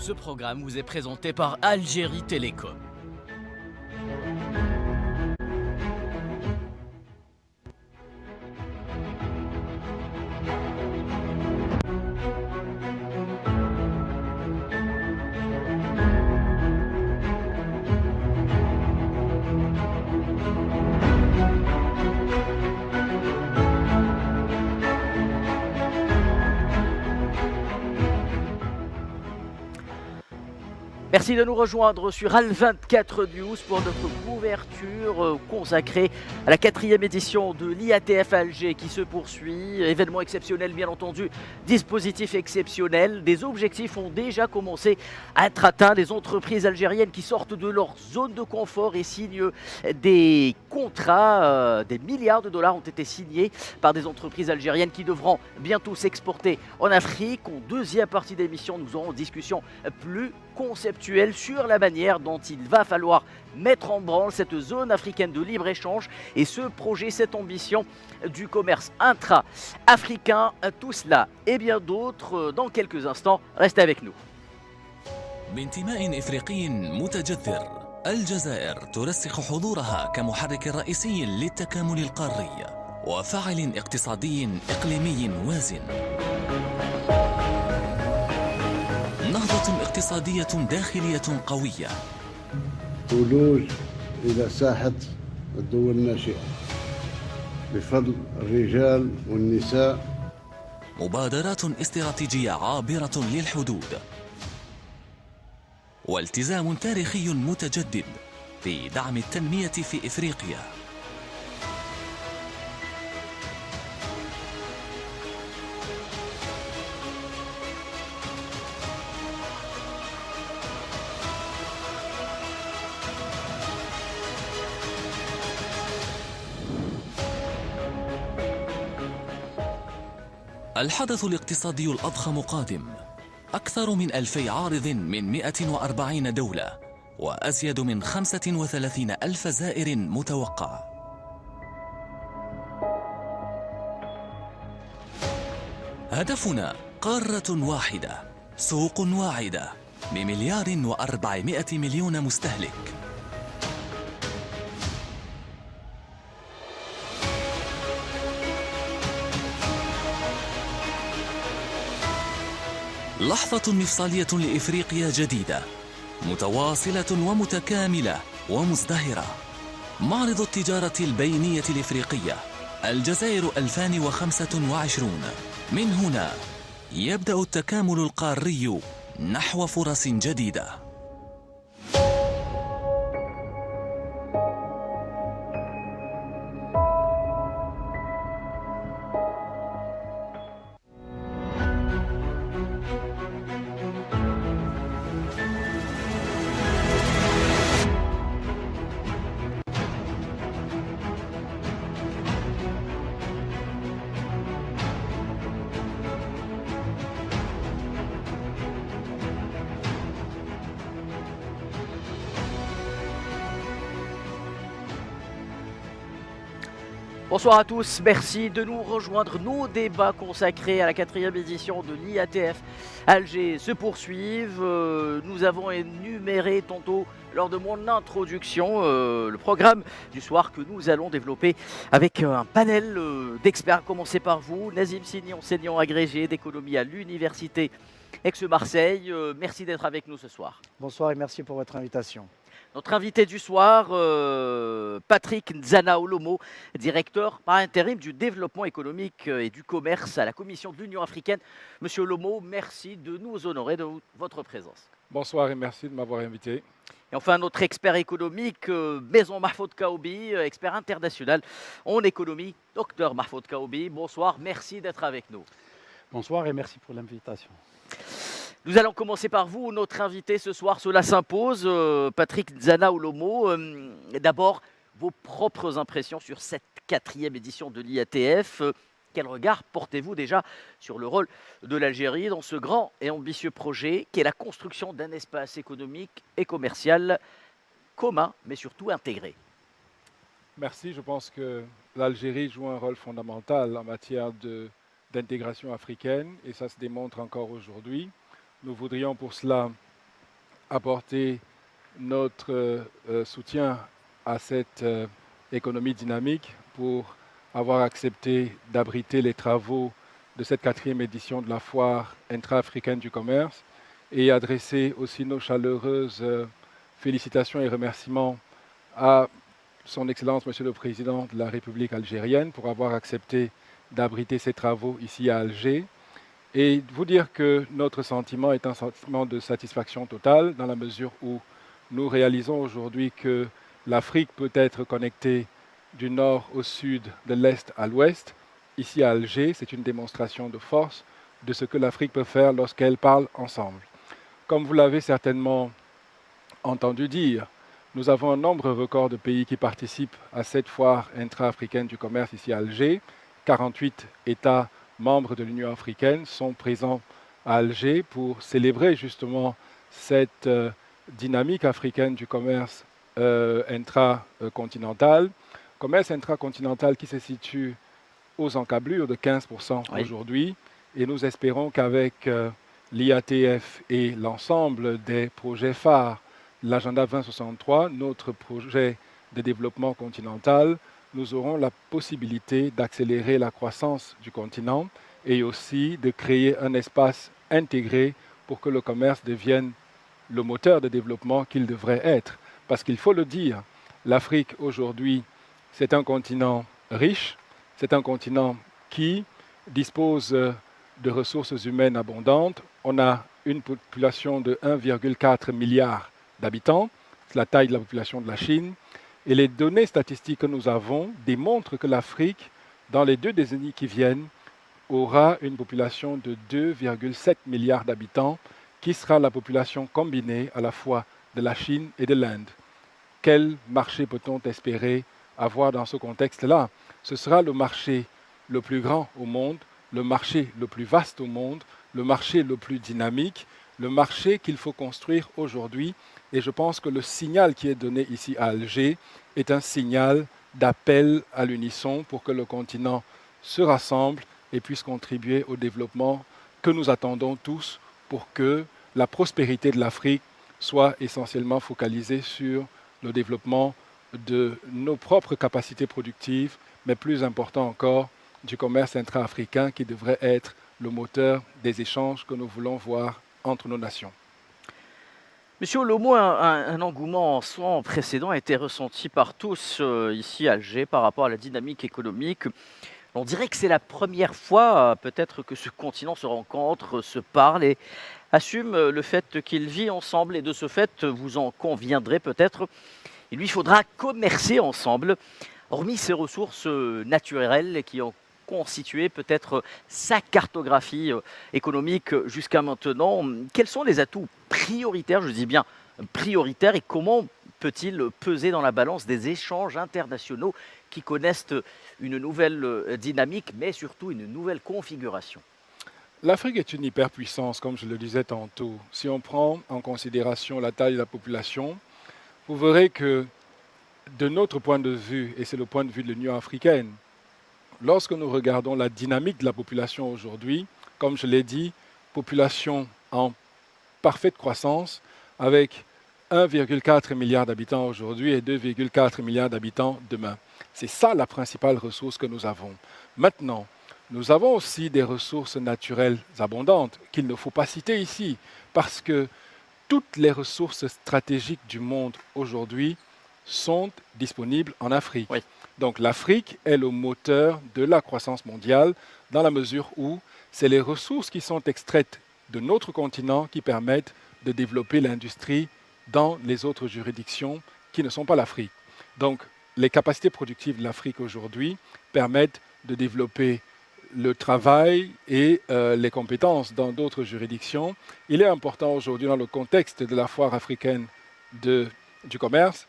Ce programme vous est présenté par Algérie Télécom. Merci de nous rejoindre sur Al24 News pour notre couverture consacrée à la 4e édition de l'IATF Alger qui se poursuit. Événement exceptionnel bien entendu, dispositif exceptionnel. Des objectifs ont déjà commencé à être atteints. Des entreprises algériennes qui sortent de leur zone de confort et signent des contrats. Des milliards de dollars ont été signés par des entreprises algériennes qui devront bientôt s'exporter en Afrique. En deuxième partie d'émission, nous aurons une discussion plus conceptuelle sur la manière dont il va falloir mettre en branle cette zone africaine de libre-échange et ce projet, cette ambition du commerce intra-africain. Tout cela et bien d'autres dans quelques instants. Restez avec nous. بانتماء إفريقي متجذر، الجزائر ترسخ حضورها كمحرك رئيسي للتكامل القاري وفاعل اقتصادي إقليمي وازن. نهضة اقتصادية داخلية قوية. ولوج إلى ساحة الدول الناشئة بفضل الرجال والنساء. مبادرات استراتيجية عابرة للحدود. والتزام تاريخي متجدد في دعم التنمية في إفريقيا. الحدث الاقتصادي الأضخم قادم. أكثر من 2000 عارض من 140 دولة وأزيد من 35,000 زائر متوقع. هدفنا قارة واحدة، سوق واحدة، ب1,400 مليار مستهلك. لحظة مفصلية لإفريقيا جديدة، متواصلة ومتكاملة ومزدهرة. معرض التجارة البينية الإفريقية الجزائر 2025. من هنا يبدأ التكامل القاري نحو فرص جديدة. Bonsoir à tous, merci de nous rejoindre. Nos débats consacrés à la 4e édition de l'IATF Alger se poursuivent. Nous avons énuméré tantôt lors de mon introduction le programme du soir que nous allons développer avec un panel d'experts, à commencer par vous, Nazim Sini, enseignant agrégé d'économie à l'Université Aix-Marseille. Merci d'être avec nous ce soir. Bonsoir et merci pour votre invitation. Notre invité du soir, Patrick Nzana Olomo, directeur par intérim du développement économique et du commerce à la Commission de l'Union africaine. Monsieur Olomo, merci de nous honorer de votre présence. Bonsoir et merci de m'avoir invité. Et enfin, notre expert économique, Maison Mahfoud Kaoubi, expert international en économie, docteur Mahfoud Kaoubi. Bonsoir, merci d'être avec nous. Bonsoir et merci pour l'invitation. Nous allons commencer par vous, notre invité ce soir, cela s'impose, Patrick Nzana Olomo. D'abord, vos propres impressions sur cette 4e édition de l'IATF. Quel regard portez-vous déjà sur le rôle de l'Algérie dans ce grand et ambitieux projet qui est la construction d'un espace économique et commercial commun, mais surtout intégré? Merci, je pense que l'Algérie joue un rôle fondamental en matière d'intégration africaine et ça se démontre encore aujourd'hui. Nous voudrions pour cela apporter notre soutien à cette économie dynamique, pour avoir accepté d'abriter les travaux de cette 4e édition de la foire intra-africaine du commerce, et adresser aussi nos chaleureuses félicitations et remerciements à Son Excellence, Monsieur le Président de la République algérienne, pour avoir accepté d'abriter ces travaux ici à Alger, et vous dire que notre sentiment est un sentiment de satisfaction totale, dans la mesure où nous réalisons aujourd'hui que l'Afrique peut être connectée du nord au sud, de l'est à l'ouest. Ici à Alger, c'est une démonstration de force de ce que l'Afrique peut faire lorsqu'elle parle ensemble. Comme vous l'avez certainement entendu dire, nous avons un nombre record de pays qui participent à cette foire intra-africaine du commerce ici à Alger. 48 États membres de l'Union africaine sont présents à Alger pour célébrer justement cette dynamique africaine du commerce intracontinental. Commerce intracontinental qui se situe aux encablures de 15% aujourd'hui. Et nous espérons qu'avec l'IATF et l'ensemble des projets phares, l'agenda 2063, notre projet de développement continental, nous aurons la possibilité d'accélérer la croissance du continent et aussi de créer un espace intégré pour que le commerce devienne le moteur de développement qu'il devrait être. Parce qu'il faut le dire, l'Afrique aujourd'hui, c'est un continent riche, c'est un continent qui dispose de ressources humaines abondantes. On a une population de 1,4 milliard d'habitants, c'est la taille de la population de la Chine. Et les données statistiques que nous avons démontrent que l'Afrique, dans les 2 décennies qui viennent, aura une population de 2,7 milliards d'habitants, qui sera la population combinée à la fois de la Chine et de l'Inde. Quel marché peut-on espérer avoir dans ce contexte-là? Ce sera le marché le plus grand au monde, le marché le plus vaste au monde, le marché le plus dynamique, le marché qu'il faut construire aujourd'hui. Et je pense que le signal qui est donné ici à Alger est un signal d'appel à l'unisson pour que le continent se rassemble et puisse contribuer au développement que nous attendons tous, pour que la prospérité de l'Afrique soit essentiellement focalisée sur le développement de nos propres capacités productives, mais plus important encore, du commerce intra-africain qui devrait être le moteur des échanges que nous voulons voir entre nos nations. Monsieur Olomo, un engouement sans précédent a été ressenti par tous ici à Alger par rapport à la dynamique économique. On dirait que c'est la première fois peut-être que ce continent se rencontre, se parle et assume le fait qu'il vit ensemble. Et de ce fait, vous en conviendrez peut-être, il lui faudra commercer ensemble. Hormis ces ressources naturelles qui ont constitué peut-être sa cartographie économique jusqu'à maintenant, quels sont les atouts prioritaires, je dis bien prioritaires, et comment peut-il peser dans la balance des échanges internationaux qui connaissent une nouvelle dynamique, mais surtout une nouvelle configuration? L'Afrique est une hyperpuissance, comme je le disais tantôt. Si on prend en considération la taille de la population, vous verrez que de notre point de vue, et c'est le point de vue de l'Union africaine, lorsque nous regardons la dynamique de la population aujourd'hui, comme je l'ai dit, population en parfaite croissance, avec 1,4 milliard d'habitants aujourd'hui et 2,4 milliards d'habitants demain. C'est ça la principale ressource que nous avons. Maintenant, nous avons aussi des ressources naturelles abondantes qu'il ne faut pas citer ici, parce que toutes les ressources stratégiques du monde aujourd'hui sont disponibles en Afrique. Oui. Donc l'Afrique est le moteur de la croissance mondiale, dans la mesure où c'est les ressources qui sont extraites de notre continent qui permettent de développer l'industrie dans les autres juridictions qui ne sont pas l'Afrique. Donc les capacités productives de l'Afrique aujourd'hui permettent de développer le travail et les compétences dans d'autres juridictions. Il est important aujourd'hui, dans le contexte de la foire africaine du commerce,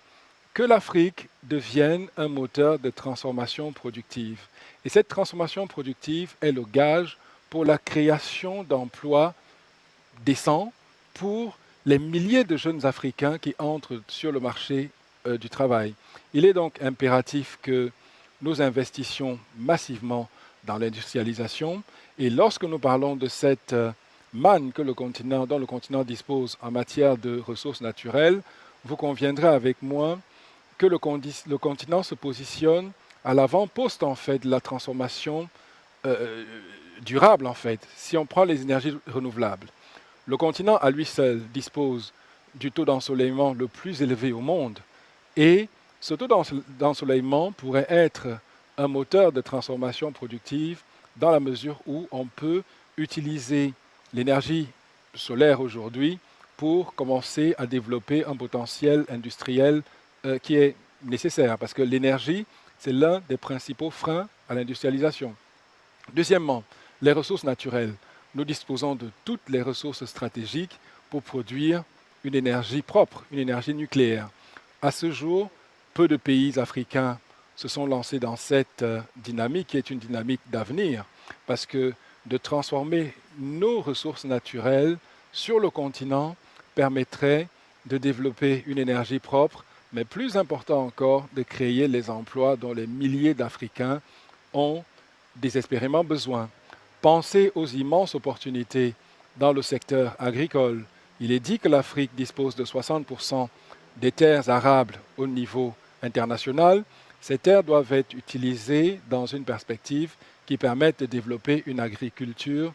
que l'Afrique devienne un moteur de transformation productive. Et cette transformation productive est le gage pour la création d'emplois décents pour les milliers de jeunes Africains qui entrent sur le marché du travail. Il est donc impératif que nous investissions massivement dans l'industrialisation. Et lorsque nous parlons de cette manne dont le continent dispose en matière de ressources naturelles, vous conviendrez avec moi que le continent se positionne à l'avant-poste en fait de la transformation durable en fait, si on prend les énergies renouvelables. Le continent à lui seul dispose du taux d'ensoleillement le plus élevé au monde et ce taux d'ensoleillement pourrait être un moteur de transformation productive dans la mesure où on peut utiliser l'énergie solaire aujourd'hui pour commencer à développer un potentiel industriel qui est nécessaire parce que l'énergie, c'est l'un des principaux freins à l'industrialisation. Deuxièmement, les ressources naturelles. Nous disposons de toutes les ressources stratégiques pour produire une énergie propre, une énergie nucléaire. À ce jour, peu de pays africains se sont lancés dans cette dynamique qui est une dynamique d'avenir parce que de transformer nos ressources naturelles sur le continent permettrait de développer une énergie propre, mais plus important encore, de créer les emplois dont les milliers d'Africains ont désespérément besoin. Pensez aux immenses opportunités dans le secteur agricole. Il est dit que l'Afrique dispose de 60% des terres arables au niveau international. Ces terres doivent être utilisées dans une perspective qui permette de développer une agriculture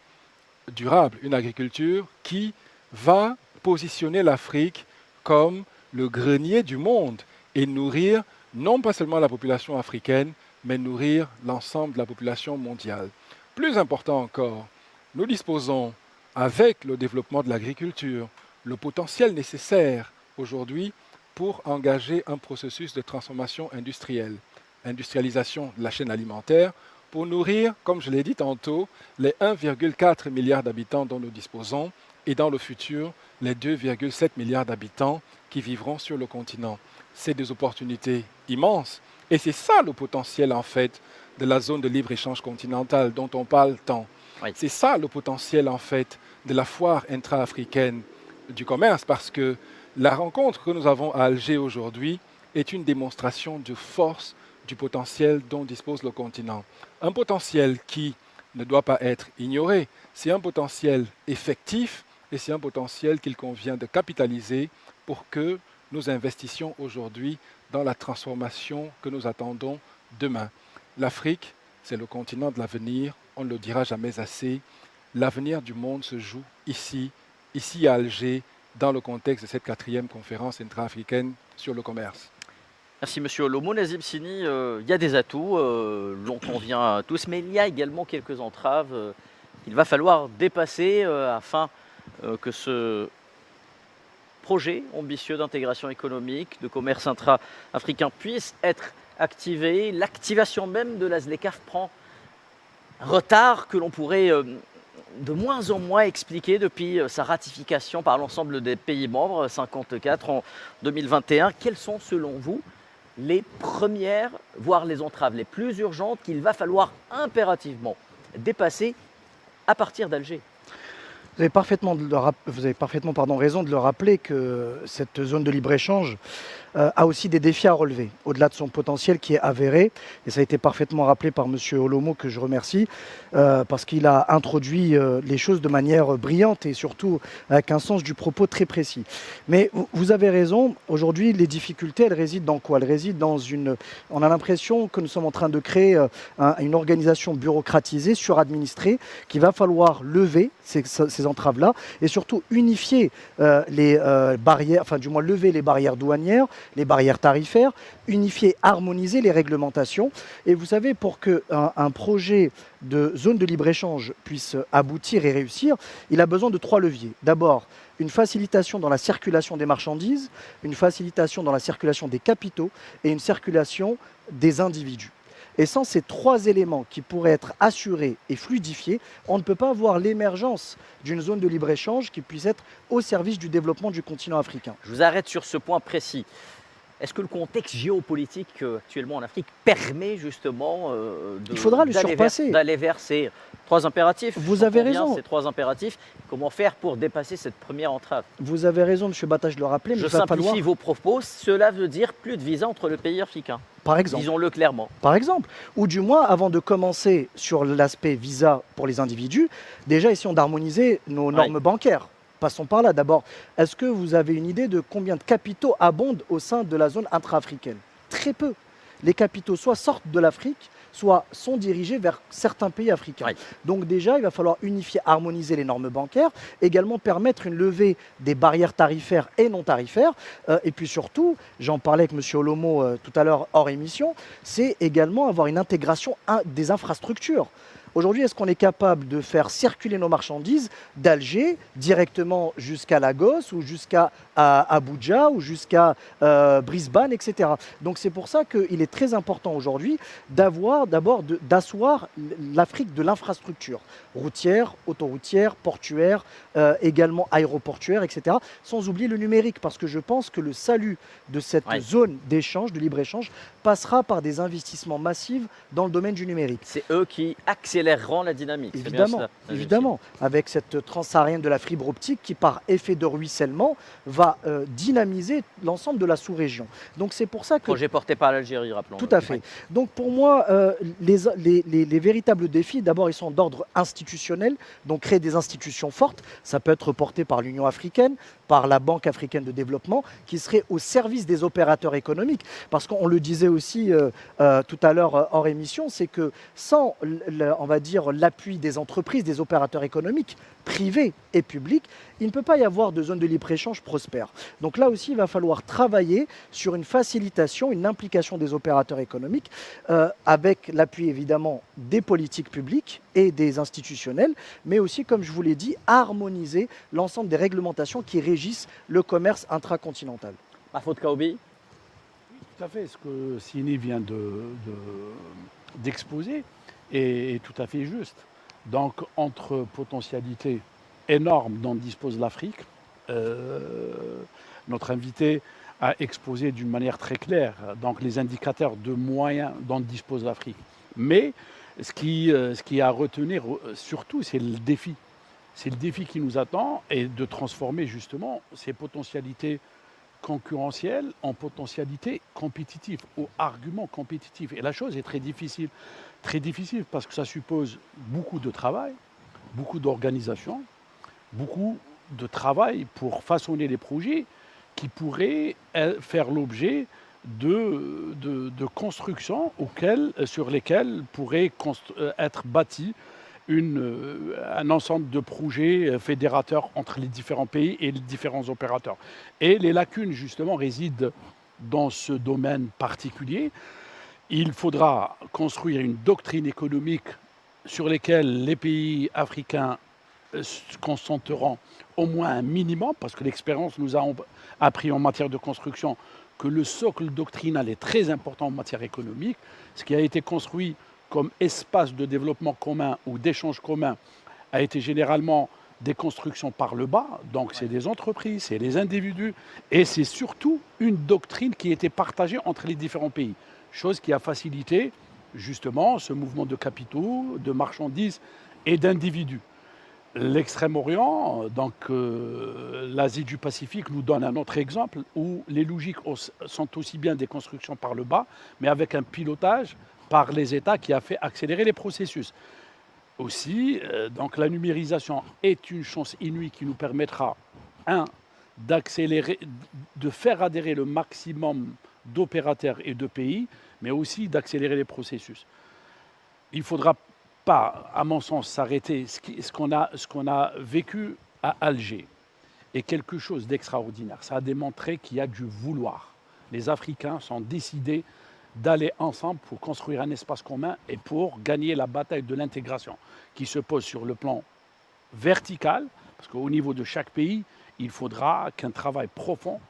durable, une agriculture qui va positionner l'Afrique comme le grenier du monde et nourrir non pas seulement la population africaine, mais nourrir l'ensemble de la population mondiale. Plus important encore, nous disposons, avec le développement de l'agriculture, le potentiel nécessaire aujourd'hui pour engager un processus de transformation industrielle, industrialisation de la chaîne alimentaire, pour nourrir, comme je l'ai dit tantôt, les 1,4 milliard d'habitants dont nous disposons et dans le futur, les 2,7 milliards d'habitants qui vivront sur le continent. C'est des opportunités immenses et c'est ça le potentiel en fait de la zone de libre-échange continentale dont on parle tant. Oui. C'est ça le potentiel en fait de la foire intra-africaine du commerce parce que la rencontre que nous avons à Alger aujourd'hui est une démonstration de force du potentiel dont dispose le continent. Un potentiel qui ne doit pas être ignoré. C'est un potentiel effectif et c'est un potentiel qu'il convient de capitaliser pour que nous investissions aujourd'hui dans la transformation que nous attendons demain. L'Afrique, c'est le continent de l'avenir, on ne le dira jamais assez. L'avenir du monde se joue ici à Alger, dans le contexte de cette 4e conférence intra-africaine sur le commerce. Merci Monsieur Olomo. Nazim Sini, il y a des atouts, l'on convient tous, mais il y a également quelques entraves qu'il va falloir dépasser afin que ce projet ambitieux d'intégration économique, de commerce intra-africain puisse être activé. L'activation même de la ZLECAf prend un retard que l'on pourrait de moins en moins expliquer depuis sa ratification par l'ensemble des pays membres, 54 en 2021. Quelles sont selon vous les premières, voire les entraves les plus urgentes qu'il va falloir impérativement dépasser à partir d'Alger? Vous avez parfaitement raison de le rappeler que cette zone de libre-échange a aussi des défis à relever, au-delà de son potentiel qui est avéré. Et ça a été parfaitement rappelé par M. Olomo, que je remercie, parce qu'il a introduit les choses de manière brillante et surtout avec un sens du propos très précis. Mais vous avez raison, aujourd'hui, les difficultés, elles résident dans quoi? Elles résident dans on a l'impression que nous sommes en train de créer une organisation bureaucratisée, suradministrée, qu'il va falloir lever ces entraves-là et surtout unifier les barrières, enfin du moins lever les barrières douanières, les barrières tarifaires, unifier, harmoniser les réglementations. Et vous savez, pour qu'un projet de zone de libre-échange puisse aboutir et réussir, il a besoin de 3 leviers. D'abord, une facilitation dans la circulation des marchandises, une facilitation dans la circulation des capitaux et une circulation des individus. Et sans ces 3 éléments qui pourraient être assurés et fluidifiés, on ne peut pas avoir l'émergence d'une zone de libre-échange qui puisse être au service du développement du continent africain. Je vous arrête sur ce point précis. Est-ce que le contexte géopolitique actuellement en Afrique permet justement d'aller vers ces 3 impératifs? Vous avez raison. Ces 3 impératifs, comment faire pour dépasser cette première entrave? Vous avez raison, M. Bata, je le rappelais. Je simplifie vos propos, cela veut dire plus de visas entre le pays africain. Par exemple. Disons-le clairement. Par exemple. Ou du moins, avant de commencer sur l'aspect visa pour les individus, déjà essayons d'harmoniser nos normes bancaires. Passons par là. D'abord, est-ce que vous avez une idée de combien de capitaux abondent au sein de la zone intra-africaine? Très peu. Les capitaux soit sortent de l'Afrique, soit sont dirigés vers certains pays africains. Oui. Donc déjà, il va falloir unifier, harmoniser les normes bancaires, également permettre une levée des barrières tarifaires et non tarifaires. Et puis surtout, j'en parlais avec M. Olomo tout à l'heure hors émission, c'est également avoir une intégration des infrastructures. Aujourd'hui, est-ce qu'on est capable de faire circuler nos marchandises d'Alger directement jusqu'à Lagos ou jusqu'à Abuja ou jusqu'à Brisbane, etc. Donc c'est pour ça qu'il est très important aujourd'hui d'asseoir l'Afrique de l'infrastructure routière, autoroutière, portuaire, également aéroportuaire, etc. Sans oublier le numérique, parce que je pense que le salut de cette zone d'échange, de libre-échange, passera par des investissements massifs dans le domaine du numérique. C'est eux qui accéléreront la dynamique. Évidemment, avec cette transsaharienne de la fibre optique qui, par effet de ruissellement, va dynamiser l'ensemble de la sous-région. Donc c'est pour ça que... Projet porté par l'Algérie, rappelons. Tout à fait. Ouais. Donc pour moi, les véritables défis, d'abord, ils sont d'ordre institutionnel, donc créer des institutions fortes. Ça peut être porté par l'Union africaine, par la Banque africaine de développement, qui serait au service des opérateurs économiques. Parce qu'on le disait aussi tout à l'heure hors émission, c'est que sans, on va dire, l'appui des entreprises, des opérateurs économiques, privés et publics, il ne peut pas y avoir de zone de libre-échange prospère. Donc là aussi, il va falloir travailler sur une facilitation, une implication des opérateurs économiques, avec l'appui évidemment des politiques publiques et des institutionnels, mais aussi, comme je vous l'ai dit, harmoniser l'ensemble des réglementations qui régissent le commerce intracontinental. Mahfoud Kaoubi. Tout à fait, ce que Sini vient d'exposer est tout à fait juste. Donc, entre potentialités énormes dont dispose l'Afrique, notre invité a exposé d'une manière très claire donc, les indicateurs de moyens dont dispose l'Afrique. Mais ce qui est à retenir surtout, c'est le défi. C'est le défi qui nous attend et de transformer justement ces potentialités concurrentielles en potentialités compétitives, aux arguments compétitifs. Et la chose est très difficile parce que ça suppose beaucoup de travail, beaucoup d'organisation, beaucoup de travail pour façonner les projets qui pourraient faire l'objet de constructions sur lesquelles pourrait être bâti un ensemble de projets fédérateurs entre les différents pays et les différents opérateurs. Et les lacunes, justement, résident dans ce domaine particulier. Il faudra construire une doctrine économique sur laquelle les pays africains se concentreront au moins un minimum, parce que l'expérience nous a appris en matière de construction que le socle doctrinal est très important en matière économique. Ce qui a été construit comme espace de développement commun ou d'échange commun a été généralement des constructions par le bas, donc c'est des entreprises, c'est les individus, et c'est surtout une doctrine qui était partagée entre les différents pays, chose qui a facilité justement ce mouvement de capitaux, de marchandises et d'individus. L'extrême-orient, donc l'Asie du Pacifique, nous donne un autre exemple où les logiques sont aussi bien des constructions par le bas, mais avec un pilotage par les États qui a fait accélérer les processus. Aussi, donc la numérisation est une chance inouïe qui nous permettra, d'accélérer, de faire adhérer le maximum d'opérateurs et de pays, mais aussi d'accélérer les processus. Il ne faudra pas, à mon sens, s'arrêter. Ce qu'on a vécu à Alger est quelque chose d'extraordinaire. Ça a démontré qu'il y a du vouloir. Les Africains sont décidés d'aller ensemble pour construire un espace commun et pour gagner la bataille de l'intégration qui se pose sur le plan vertical, parce qu'au niveau de chaque pays, il faudra qu'un travail profond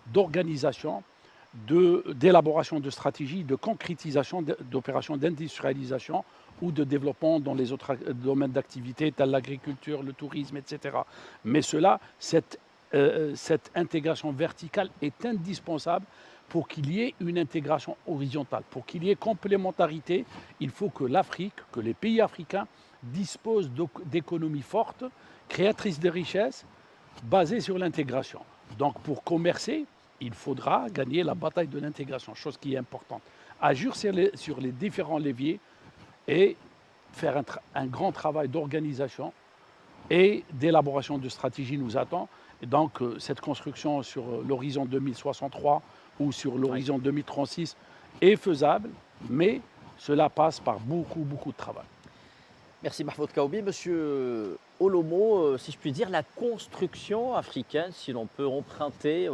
d'organisation, d'élaboration de stratégies, de concrétisation d'opérations d'industrialisation ou de développement dans les autres domaines d'activité, tels l'agriculture, le tourisme, etc. Mais cette intégration verticale est indispensable pour qu'il y ait une intégration horizontale. Pour qu'il y ait complémentarité, il faut que l'Afrique, que les pays africains disposent d'économies fortes, créatrices de richesses, basées sur l'intégration. Donc pour commercer, il faudra gagner la bataille de l'intégration, chose qui est importante. agir sur les différents leviers et faire un grand travail d'organisation et d'élaboration de stratégie nous attend. Et donc, cette construction sur l'horizon 2063 ou sur l'horizon 2036 est faisable, mais cela passe par beaucoup de travail. Merci Mahfoud Kaoubi. Monsieur Olomo, si je puis dire, la construction africaine, si l'on peut emprunter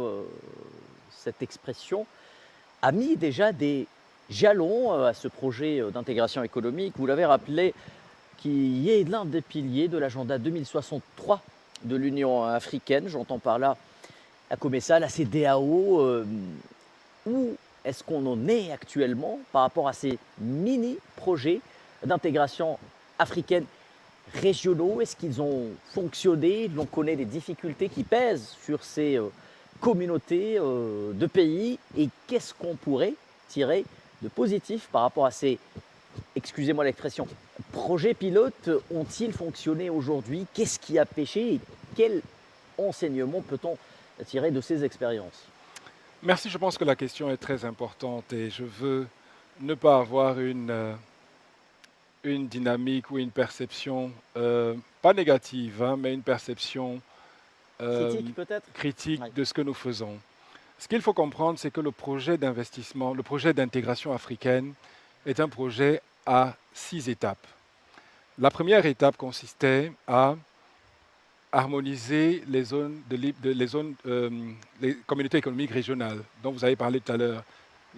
cette expression, a mis déjà des jalons à ce projet d'intégration économique. Vous l'avez rappelé, qui est l'un des piliers de l'agenda 2063 de l'Union africaine. J'entends par là la COMESA, la CEDEAO. Où est-ce qu'on en est actuellement par rapport à ces mini-projets d'intégration africaine régionaux? Est-ce qu'ils ont fonctionné? On connaît les difficultés qui pèsent sur ces communautés de pays. Et qu'est-ce qu'on pourrait tirer de positif par rapport à ces, excusez-moi l'expression, projets pilotes? Ont-ils fonctionné aujourd'hui? Qu'est-ce qui a pêché? Et quel enseignement peut-on tirer de ces expériences? Merci, je pense que la question est très importante et je veux ne pas avoir une dynamique ou une perception, pas négative, hein, mais une perception Critique peut-être? critique Oui. de ce que nous faisons. Ce qu'il faut comprendre, c'est que le projet d'investissement, le projet d'intégration africaine est un projet à 6 étapes. La première étape consistait à harmoniser les zones, les communautés économiques régionales dont vous avez parlé tout à l'heure,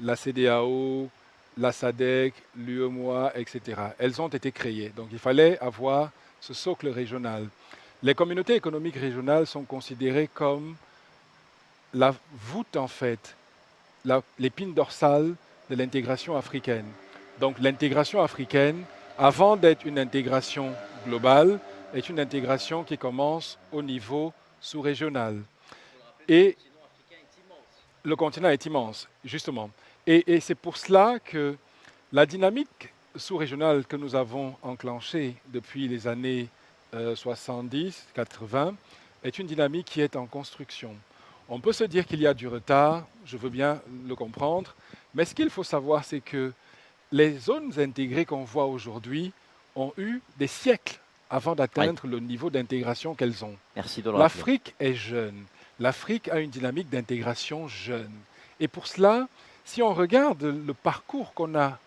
la CEDEAO, la SADC, l'UEMOA, etc. Elles ont été créées. Donc il fallait avoir ce socle régional. Les communautés économiques régionales sont considérées comme la voûte, en fait, l'épine dorsale de l'intégration africaine. Donc l'intégration africaine, avant d'être une intégration globale, est une intégration qui commence au niveau sous-régional. Et le continent est immense, justement. Et c'est pour cela que la dynamique sous-régionale que nous avons enclenchée depuis les années 70, 80, est une dynamique qui est en construction. On peut se dire qu'il y a du retard, je veux bien le comprendre, mais ce qu'il faut savoir, c'est que les zones intégrées qu'on voit aujourd'hui ont eu des siècles avant d'atteindre le niveau d'intégration qu'elles ont. Merci de le rappeler. L'Afrique est jeune. L'Afrique a une dynamique d'intégration jeune. Et pour cela, si on regarde le parcours qu'on a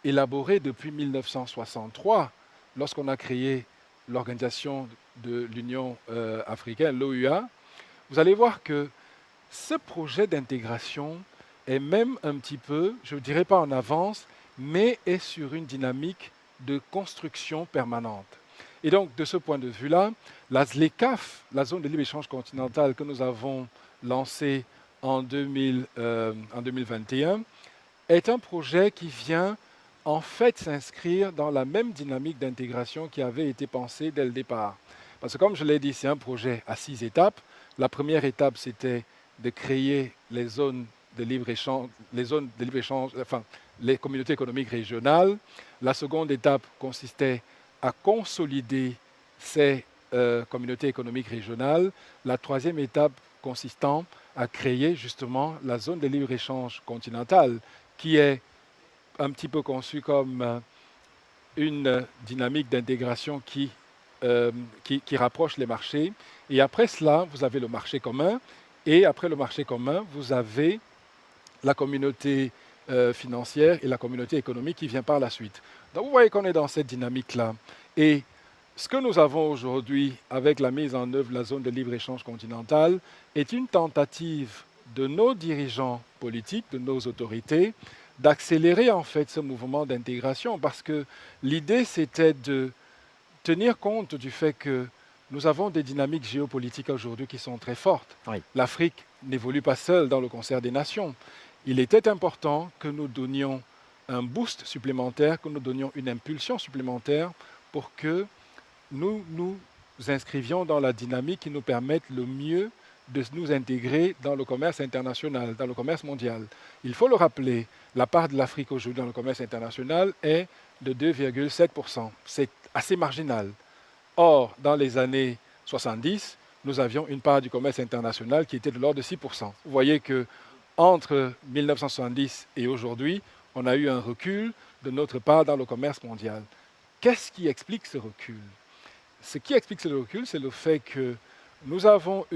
élaboré depuis 1963, lorsqu'on a créé l'Organisation de l'Union africaine, l'OUA, vous allez voir que ce projet d'intégration est même un petit peu, je ne dirais pas en avance, mais est sur une dynamique de construction permanente. Et donc, de ce point de vue-là, la ZLECAf, la zone de libre-échange continentale que nous avons lancée en 2021, est un projet qui vient en fait s'inscrire dans la même dynamique d'intégration qui avait été pensée dès le départ. Parce que comme je l'ai dit, c'est un projet à 6 étapes. La première étape, c'était de créer les zones de libre-échange, enfin, les communautés économiques régionales. La seconde étape consistait à consolider ces communautés économiques régionales. La troisième étape consistant à créer justement la zone de libre-échange continentale, qui est un petit peu conçue comme une dynamique d'intégration qui rapproche les marchés. Et après cela, vous avez le marché commun. Et après le marché commun, vous avez la communauté financière et la communauté économique qui vient par la suite. Donc vous voyez qu'on est dans cette dynamique-là. Et ce que nous avons aujourd'hui avec la mise en œuvre de la zone de libre-échange continentale est une tentative de nos dirigeants politiques, de nos autorités, d'accélérer en fait ce mouvement d'intégration, parce que l'idée c'était de tenir compte du fait que nous avons des dynamiques géopolitiques aujourd'hui qui sont très fortes. Oui. L'Afrique n'évolue pas seule dans le concert des nations. Il était important que nous donnions un boost supplémentaire, que nous donnions une impulsion supplémentaire pour que nous nous inscrivions dans la dynamique qui nous permette le mieux de nous intégrer dans le commerce international, dans le commerce mondial. Il faut le rappeler, la part de l'Afrique aujourd'hui dans le commerce international est de 2,7%. C'est assez marginal. Or, dans les années 70, nous avions une part du commerce international qui était de l'ordre de 6%. Vous voyez que entre 1970 et aujourd'hui, on a eu un recul de notre part dans le commerce mondial. Qu'est-ce qui explique ce recul? Ce qui explique ce recul, c'est le fait que nous avons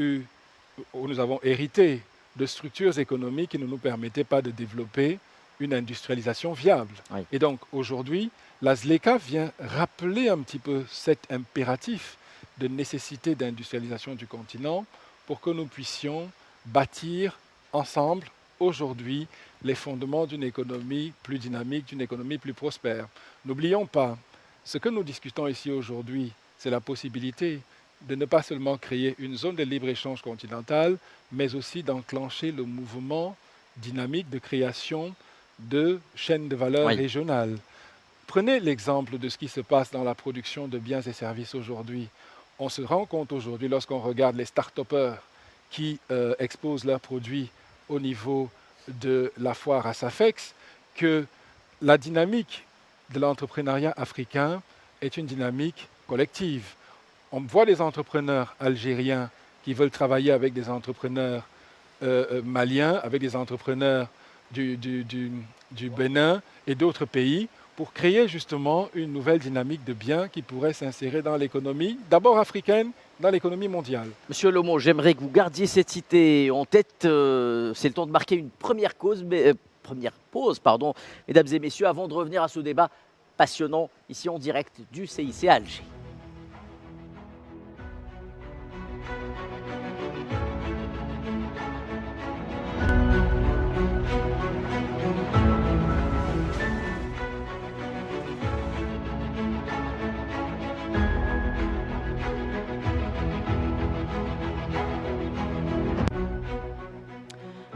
hérité de structures économiques qui ne nous permettaient pas de développer une industrialisation viable. Oui. Et donc aujourd'hui, la ZLECA vient rappeler un petit peu cet impératif de nécessité d'industrialisation du continent pour que nous puissions bâtir ensemble aujourd'hui les fondements d'une économie plus dynamique, d'une économie plus prospère. N'oublions pas, ce que nous discutons ici aujourd'hui, c'est la possibilité de ne pas seulement créer une zone de libre-échange continentale, mais aussi d'enclencher le mouvement dynamique de création de chaînes de valeur régionales. Prenez l'exemple de ce qui se passe dans la production de biens et services aujourd'hui. On se rend compte aujourd'hui, lorsqu'on regarde les start-upers qui exposent leurs produits au niveau de la foire à Safex, que la dynamique de l'entrepreneuriat africain est une dynamique collective. On voit des entrepreneurs algériens qui veulent travailler avec des entrepreneurs maliens, avec des entrepreneurs du Bénin et d'autres pays pour créer justement une nouvelle dynamique de biens qui pourrait s'insérer dans l'économie, d'abord africaine, dans l'économie mondiale. Monsieur Lomont, j'aimerais que vous gardiez cette idée en tête. C'est le temps de marquer une première pause, mesdames et messieurs, avant de revenir à ce débat passionnant ici en direct du CIC à Alger.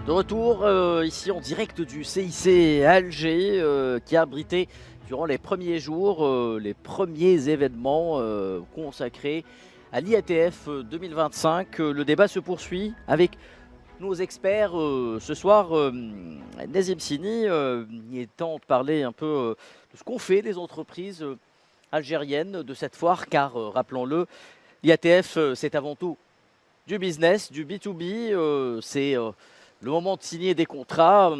De retour ici en direct du CIC à Alger qui a abrité durant les premiers jours les premiers événements consacrés à l'IATF 2025. Le débat se poursuit avec nos experts ce soir. Nazim Sini, il est temps de parler un peu de ce qu'ont fait les entreprises algériennes de cette foire, car rappelons-le, l'IATF c'est avant tout du business, du B2B, c'est le moment de signer des contrats,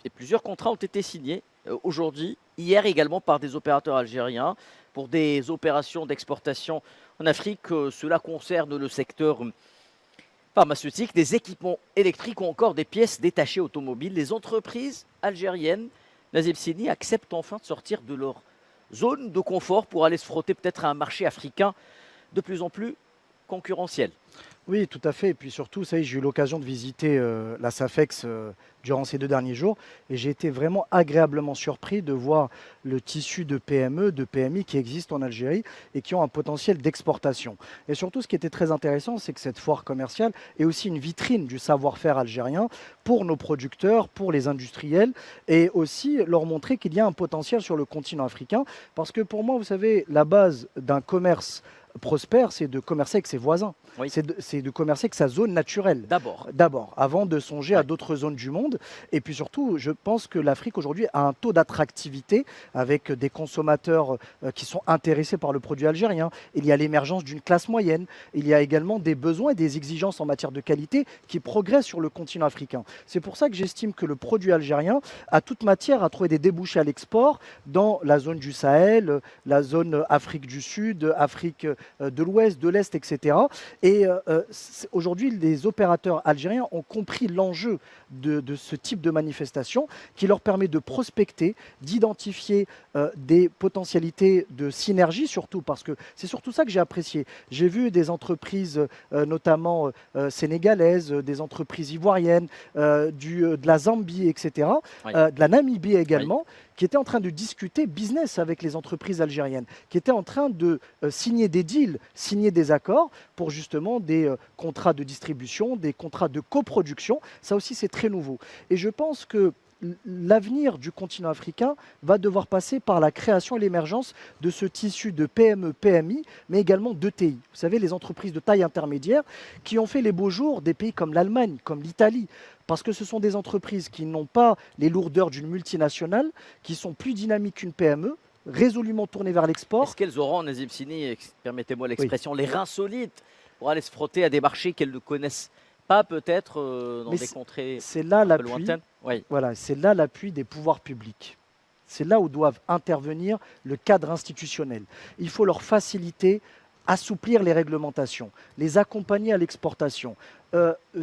et plusieurs contrats ont été signés aujourd'hui, hier également par des opérateurs algériens pour des opérations d'exportation en Afrique. Cela concerne le secteur pharmaceutique, des équipements électriques ou encore des pièces détachées automobiles. Les entreprises algériennes, Nazim Sini, acceptent enfin de sortir de leur zone de confort pour aller se frotter peut-être à un marché africain de plus en plus concurrentiel. Oui, tout à fait. Et puis surtout, ça y est, j'ai eu l'occasion de visiter la Safex durant ces 2 derniers jours et j'ai été vraiment agréablement surpris de voir le tissu de PME, de PMI qui existent en Algérie et qui ont un potentiel d'exportation. Et surtout, ce qui était très intéressant, c'est que cette foire commerciale est aussi une vitrine du savoir-faire algérien pour nos producteurs, pour les industriels et aussi leur montrer qu'il y a un potentiel sur le continent africain. Parce que pour moi, vous savez, la base d'un commerce prospère, c'est de commercer avec ses voisins. Oui. C'est de commercer avec sa zone naturelle. D'abord, avant de songer à d'autres zones du monde. Et puis surtout, je pense que l'Afrique aujourd'hui a un taux d'attractivité avec des consommateurs qui sont intéressés par le produit algérien. Il y a l'émergence d'une classe moyenne. Il y a également des besoins et des exigences en matière de qualité qui progressent sur le continent africain. C'est pour ça que j'estime que le produit algérien a toute matière à trouver des débouchés à l'export dans la zone du Sahel, la zone Afrique du Sud, Afrique de l'Ouest, de l'Est, etc. Et aujourd'hui, les opérateurs algériens ont compris l'enjeu de ce type de manifestation qui leur permet de prospecter, d'identifier des potentialités de synergie surtout, parce que c'est surtout ça que j'ai apprécié. J'ai vu des entreprises notamment sénégalaises, des entreprises ivoiriennes, de la Zambie, etc., Oui. de la Namibie également, qui étaient en train de discuter business avec les entreprises algériennes, qui étaient en train de signer des deals, signer des accords pour justement des contrats de distribution, des contrats de coproduction. Ça aussi, c'est très nouveau. Et je pense que l'avenir du continent africain va devoir passer par la création et l'émergence de ce tissu de PME, PMI, mais également d'ETI. Vous savez, les entreprises de taille intermédiaire qui ont fait les beaux jours des pays comme l'Allemagne, comme l'Italie, parce que ce sont des entreprises qui n'ont pas les lourdeurs d'une multinationale, qui sont plus dynamiques qu'une PME, résolument tournées vers l'export. Est-ce qu'elles auront, Nazim Sini, permettez-moi l'expression, les reins solides pour aller se frotter à des marchés qu'elles ne connaissent pas peut-être dans Mais des contrées C'est là un peu l'appui. lointaines. Oui, Voilà, c'est là l'appui des pouvoirs publics. C'est là où doivent intervenir le cadre institutionnel. Il faut leur faciliter, assouplir les réglementations, les accompagner à l'exportation,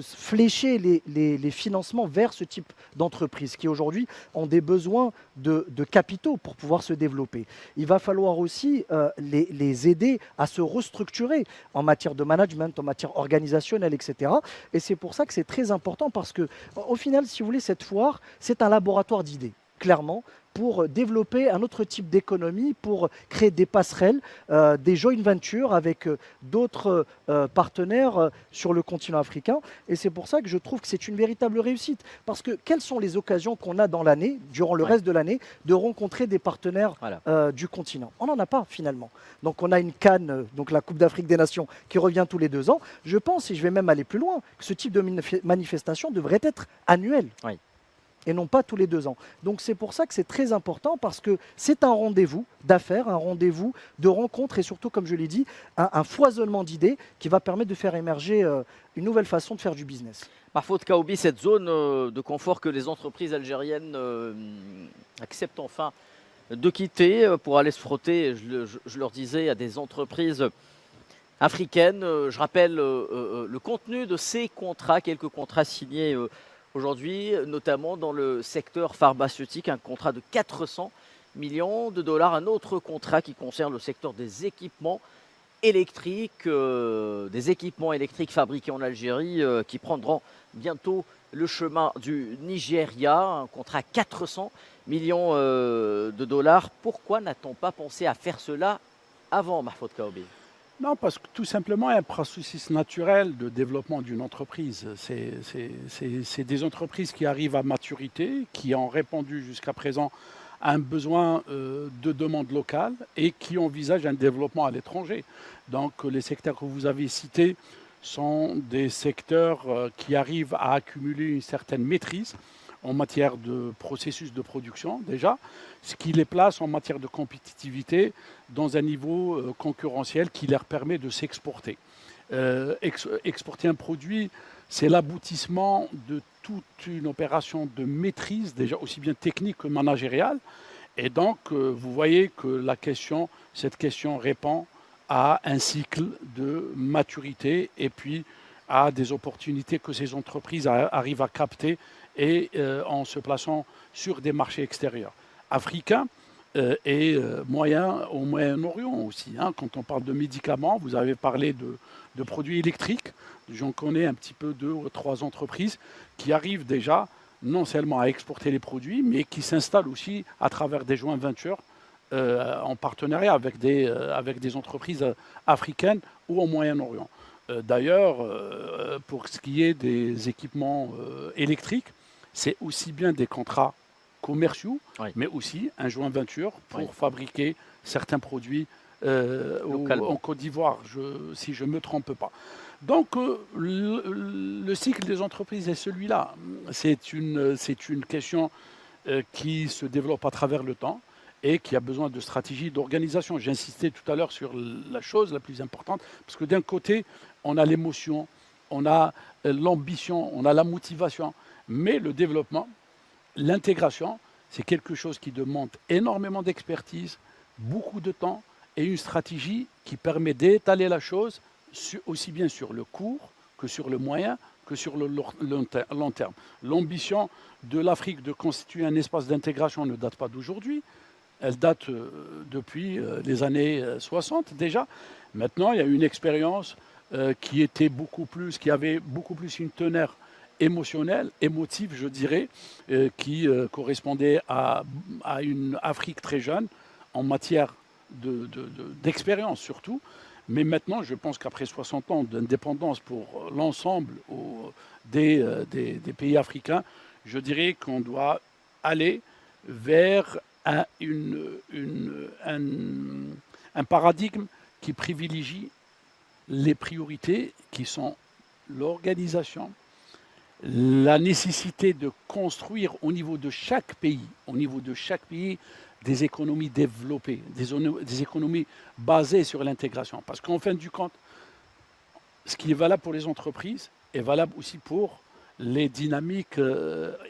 flécher les financements vers ce type d'entreprises qui aujourd'hui ont des besoins de capitaux pour pouvoir se développer. Il va falloir aussi les aider à se restructurer en matière de management, en matière organisationnelle, etc. Et c'est pour ça que c'est très important parce que, au final, si vous voulez, cette foire, c'est un laboratoire d'idées, clairement, pour développer un autre type d'économie, pour créer des passerelles, des joint ventures avec d'autres partenaires sur le continent africain. Et c'est pour ça que je trouve que c'est une véritable réussite. Parce que quelles sont les occasions qu'on a dans l'année, durant le Ouais. reste de l'année, de rencontrer des partenaires voilà. du continent? On n'en a pas finalement. Donc on a une CAN, donc la Coupe d'Afrique des Nations, qui revient tous les 2 ans. Je pense, et je vais même aller plus loin, que ce type de manifestation devrait être annuel. Oui. Et non pas tous les 2 ans. Donc c'est pour ça que c'est très important parce que c'est un rendez-vous d'affaires, un rendez-vous de rencontres et surtout, comme je l'ai dit, un foisonnement d'idées qui va permettre de faire émerger une nouvelle façon de faire du business. Mahfoud Kaoubi, cette zone de confort que les entreprises algériennes acceptent enfin de quitter pour aller se frotter, je leur disais, à des entreprises africaines. Je rappelle le contenu de ces contrats, quelques contrats signés aujourd'hui, notamment dans le secteur pharmaceutique, un contrat de 400 millions de dollars, un autre contrat qui concerne le secteur des équipements électriques fabriqués en Algérie qui prendront bientôt le chemin du Nigeria, un contrat à 400 millions de dollars. Pourquoi n'a-t-on pas pensé à faire cela avant, Mahfoud Kaoubi? Non, parce que tout simplement, il y a un processus naturel de développement d'une entreprise. C'est des entreprises qui arrivent à maturité, qui ont répondu jusqu'à présent à un besoin de demande locale et qui envisagent un développement à l'étranger. Donc les secteurs que vous avez cités sont des secteurs qui arrivent à accumuler une certaine maîtrise en matière de processus de production déjà, ce qui les place en matière de compétitivité dans un niveau concurrentiel qui leur permet de s'exporter. Exporter un produit, c'est l'aboutissement de toute une opération de maîtrise, déjà aussi bien technique que managériale. Et donc, vous voyez que cette question répond à un cycle de maturité et puis à des opportunités que ces entreprises arrivent à capter et en se plaçant sur des marchés extérieurs africains et au Moyen-Orient aussi. Quand on parle de médicaments, vous avez parlé de produits électriques. J'en connais un petit peu 2 ou 3 entreprises qui arrivent déjà non seulement à exporter les produits, mais qui s'installent aussi à travers des joint ventures en partenariat avec des entreprises africaines ou au Moyen-Orient. D'ailleurs, pour ce qui est des équipements électriques, c'est aussi bien des contrats commerciaux, Oui. mais aussi un joint venture pour fabriquer certains produits en Côte d'Ivoire, si je ne me trompe pas. Donc, le cycle des entreprises est celui-là. C'est une question qui se développe à travers le temps et qui a besoin de stratégie, d'organisation. J'insistais tout à l'heure sur la chose la plus importante, parce que d'un côté, on a l'émotion, on a l'ambition, on a la motivation, mais le développement, l'intégration, c'est quelque chose qui demande énormément d'expertise, beaucoup de temps et une stratégie qui permet d'étaler la chose aussi bien sur le court que sur le moyen que sur le long terme. L'ambition de l'Afrique de constituer un espace d'intégration ne date pas d'aujourd'hui. Elle date depuis les années 60 déjà. Maintenant, il y a une expérience qui avait beaucoup plus une teneur émotionnelle, émotive, je dirais, qui correspondait à une Afrique très jeune en matière d'expérience surtout. Mais maintenant, je pense qu'après 60 ans d'indépendance pour l'ensemble des pays africains, je dirais qu'on doit aller vers un paradigme qui privilégie les priorités qui sont l'organisation, la nécessité de construire au niveau de chaque pays, des économies développées, des économies basées sur l'intégration. Parce qu'en fin du compte, ce qui est valable pour les entreprises est valable aussi pour les dynamiques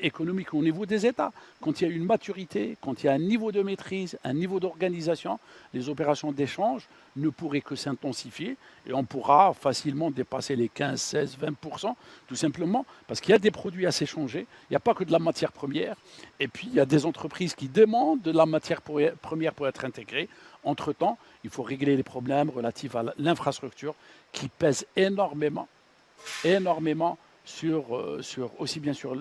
économiques au niveau des États. Quand il y a une maturité, quand il y a un niveau de maîtrise, un niveau d'organisation, les opérations d'échange ne pourraient que s'intensifier et on pourra facilement dépasser les 15, 16, 20%, tout simplement parce qu'il y a des produits à s'échanger, il n'y a pas que de la matière première, et puis il y a des entreprises qui demandent de la matière première pour être intégrées. Entre-temps, il faut régler les problèmes relatifs à l'infrastructure qui pèsent énormément aussi bien sur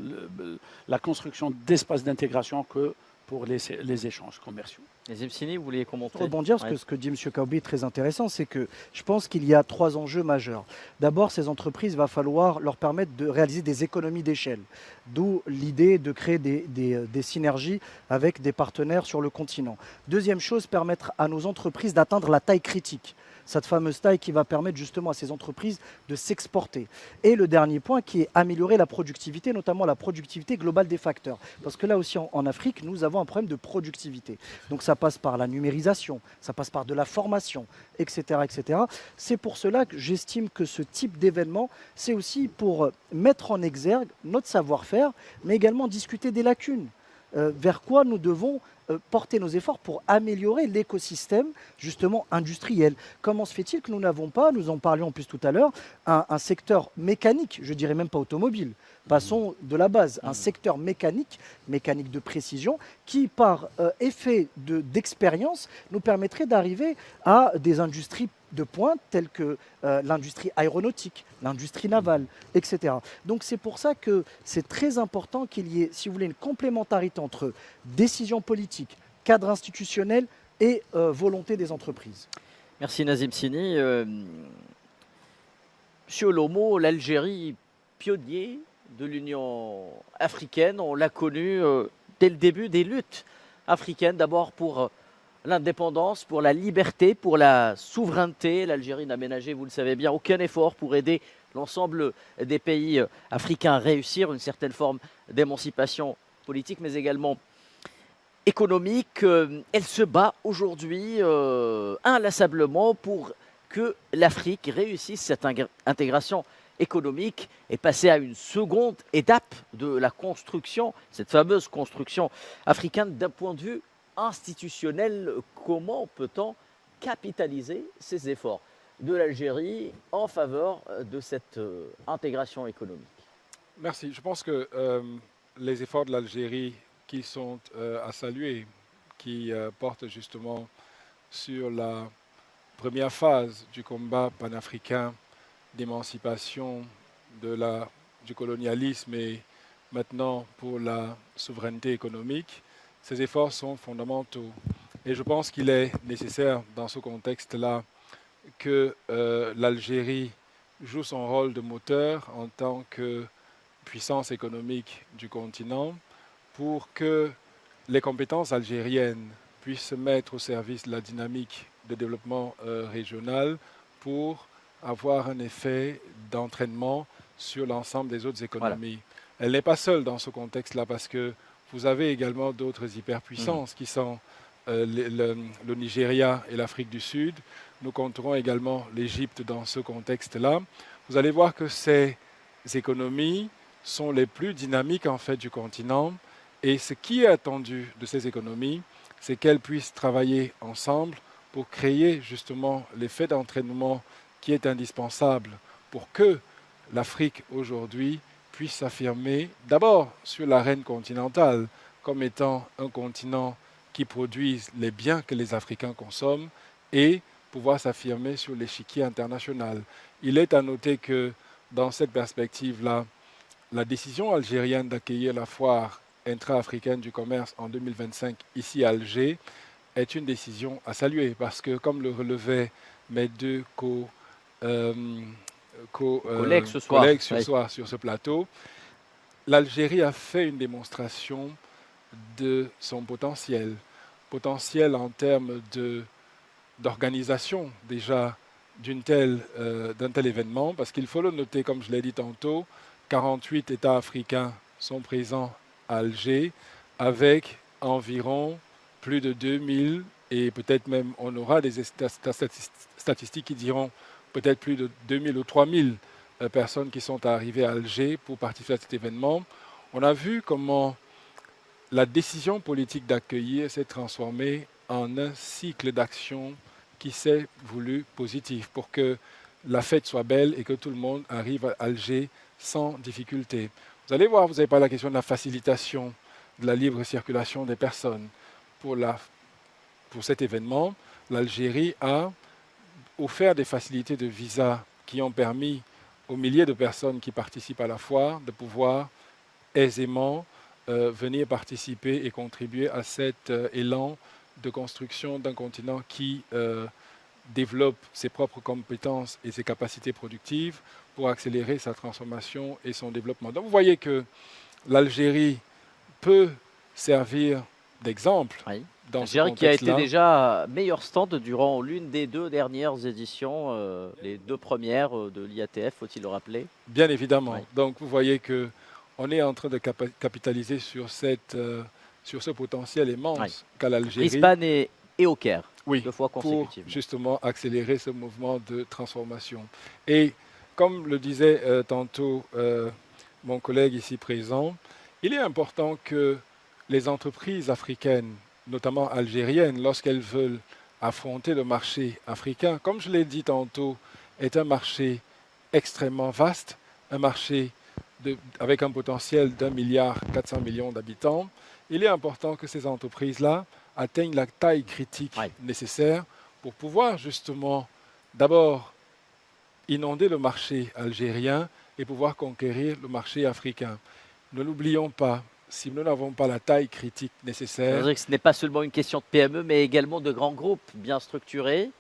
la construction d'espaces d'intégration que pour les échanges commerciaux. Nazim Sini, vous vouliez commenter? Rebondir, parce que ce que dit M. Kaoubi est très intéressant, c'est que je pense qu'il y a 3 enjeux majeurs. D'abord, ces entreprises, il va falloir leur permettre de réaliser des économies d'échelle, d'où l'idée de créer des synergies avec des partenaires sur le continent. Deuxième chose, permettre à nos entreprises d'atteindre la taille critique, cette fameuse taille qui va permettre justement à ces entreprises de s'exporter. Et le dernier point qui est améliorer la productivité, notamment la productivité globale des facteurs. Parce que là aussi en Afrique, nous avons un problème de productivité. Donc ça passe par la numérisation, ça passe par de la formation, etc. etc. C'est pour cela que j'estime que ce type d'événement, c'est aussi pour mettre en exergue notre savoir-faire, mais également discuter des lacunes. Vers quoi nous devons porter nos efforts pour améliorer l'écosystème justement industriel. Comment se fait-il que nous n'avons pas, nous en parlions en plus tout à l'heure, un secteur mécanique, je dirais même pas automobile, passons de la base, un secteur mécanique de précision, qui par effet d'expérience nous permettrait d'arriver à des industries de pointe telles que l'industrie aéronautique, l'industrie navale, etc. Donc c'est pour ça que c'est très important qu'il y ait, si vous voulez, une complémentarité entre décision politique, cadre institutionnel et volonté des entreprises. Merci Nazim Sini. Monsieur Lomo, l'Algérie, pionnier de l'Union africaine, on l'a connu dès le début des luttes africaines, d'abord pour l'indépendance, pour la liberté, pour la souveraineté. L'Algérie n'a ménagé, vous le savez bien, aucun effort pour aider l'ensemble des pays africains à réussir une certaine forme d'émancipation politique, mais également économique. Elle se bat aujourd'hui inlassablement pour que l'Afrique réussisse cette intégration économique et passer à une seconde étape de la construction, cette fameuse construction africaine d'un point de vue institutionnel. Comment peut-on capitaliser ces efforts de l'Algérie en faveur de cette intégration économique? Merci. Je pense que les efforts de l'Algérie qui sont à saluer, qui portent justement sur la première phase du combat panafricain d'émancipation du colonialisme et maintenant pour la souveraineté économique, ces efforts sont fondamentaux. Et je pense qu'il est nécessaire dans ce contexte-là que l'Algérie joue son rôle de moteur en tant que puissance économique du continent pour que les compétences algériennes puissent se mettre au service de la dynamique de développement régional pour avoir un effet d'entraînement sur l'ensemble des autres économies. Voilà. Elle n'est pas seule dans ce contexte-là parce que vous avez également d'autres hyperpuissances qui sont le Nigeria et l'Afrique du Sud. Nous compterons également l'Égypte dans ce contexte-là. Vous allez voir que ces économies sont les plus dynamiques en fait du continent. Et ce qui est attendu de ces économies, c'est qu'elles puissent travailler ensemble pour créer justement l'effet d'entraînement qui est indispensable pour que l'Afrique aujourd'hui puisse s'affirmer d'abord sur l'arène continentale comme étant un continent qui produise les biens que les Africains consomment et pouvoir s'affirmer sur l'échiquier international. Il est à noter que dans cette perspective-là, la décision algérienne d'accueillir la foire intra-africaine du commerce en 2025 ici à Alger est une décision à saluer parce que, comme le relevaient mes deux collègues ce soir sur ce plateau, l'Algérie a fait une démonstration de son potentiel en termes d'organisation déjà d'un tel événement, parce qu'il faut le noter, comme je l'ai dit tantôt, 48 États africains sont présents à Alger, avec environ plus de 2000, et peut-être même on aura des statistiques qui diront peut-être plus de 2000 ou 3000 personnes qui sont arrivées à Alger pour participer à cet événement, on a vu comment la décision politique d'accueillir s'est transformée en un cycle d'action qui s'est voulu positif pour que la fête soit belle et que tout le monde arrive à Alger sans difficulté. Vous allez voir, vous avez parlé de la question de la facilitation de la libre circulation des personnes. Pour cet événement, l'Algérie a offert des facilités de visa qui ont permis aux milliers de personnes qui participent à la foire de pouvoir aisément venir participer et contribuer à cet élan de construction d'un continent qui développe ses propres compétences et ses capacités productives pour accélérer sa transformation et son développement. Donc vous voyez que l'Algérie peut servir d'exemple dans ce contexte-là. Qui a été déjà meilleur stand durant l'une des 2 dernières éditions, les 2 premières de l'IATF, faut-il le rappeler? Bien évidemment. Oui. Donc vous voyez que on est en train de capitaliser sur ce potentiel immense qu'a l'Algérie. Brisbane et au Caire, 2 fois pour consécutivement. justement accélérer ce mouvement de transformation. Et comme le disait tantôt mon collègue ici présent, il est important que les entreprises africaines, notamment algériennes, lorsqu'elles veulent affronter le marché africain, comme je l'ai dit tantôt, est un marché extrêmement vaste, un marché avec un potentiel d'1,4 milliard d'habitants. Il est important que ces entreprises-là atteignent la taille critique nécessaire pour pouvoir justement d'abord inonder le marché algérien et pouvoir conquérir le marché africain. Ne l'oublions pas, si nous n'avons pas la taille critique nécessaire... C'est-à-dire que ce n'est pas seulement une question de PME, mais également de grands groupes bien structurés,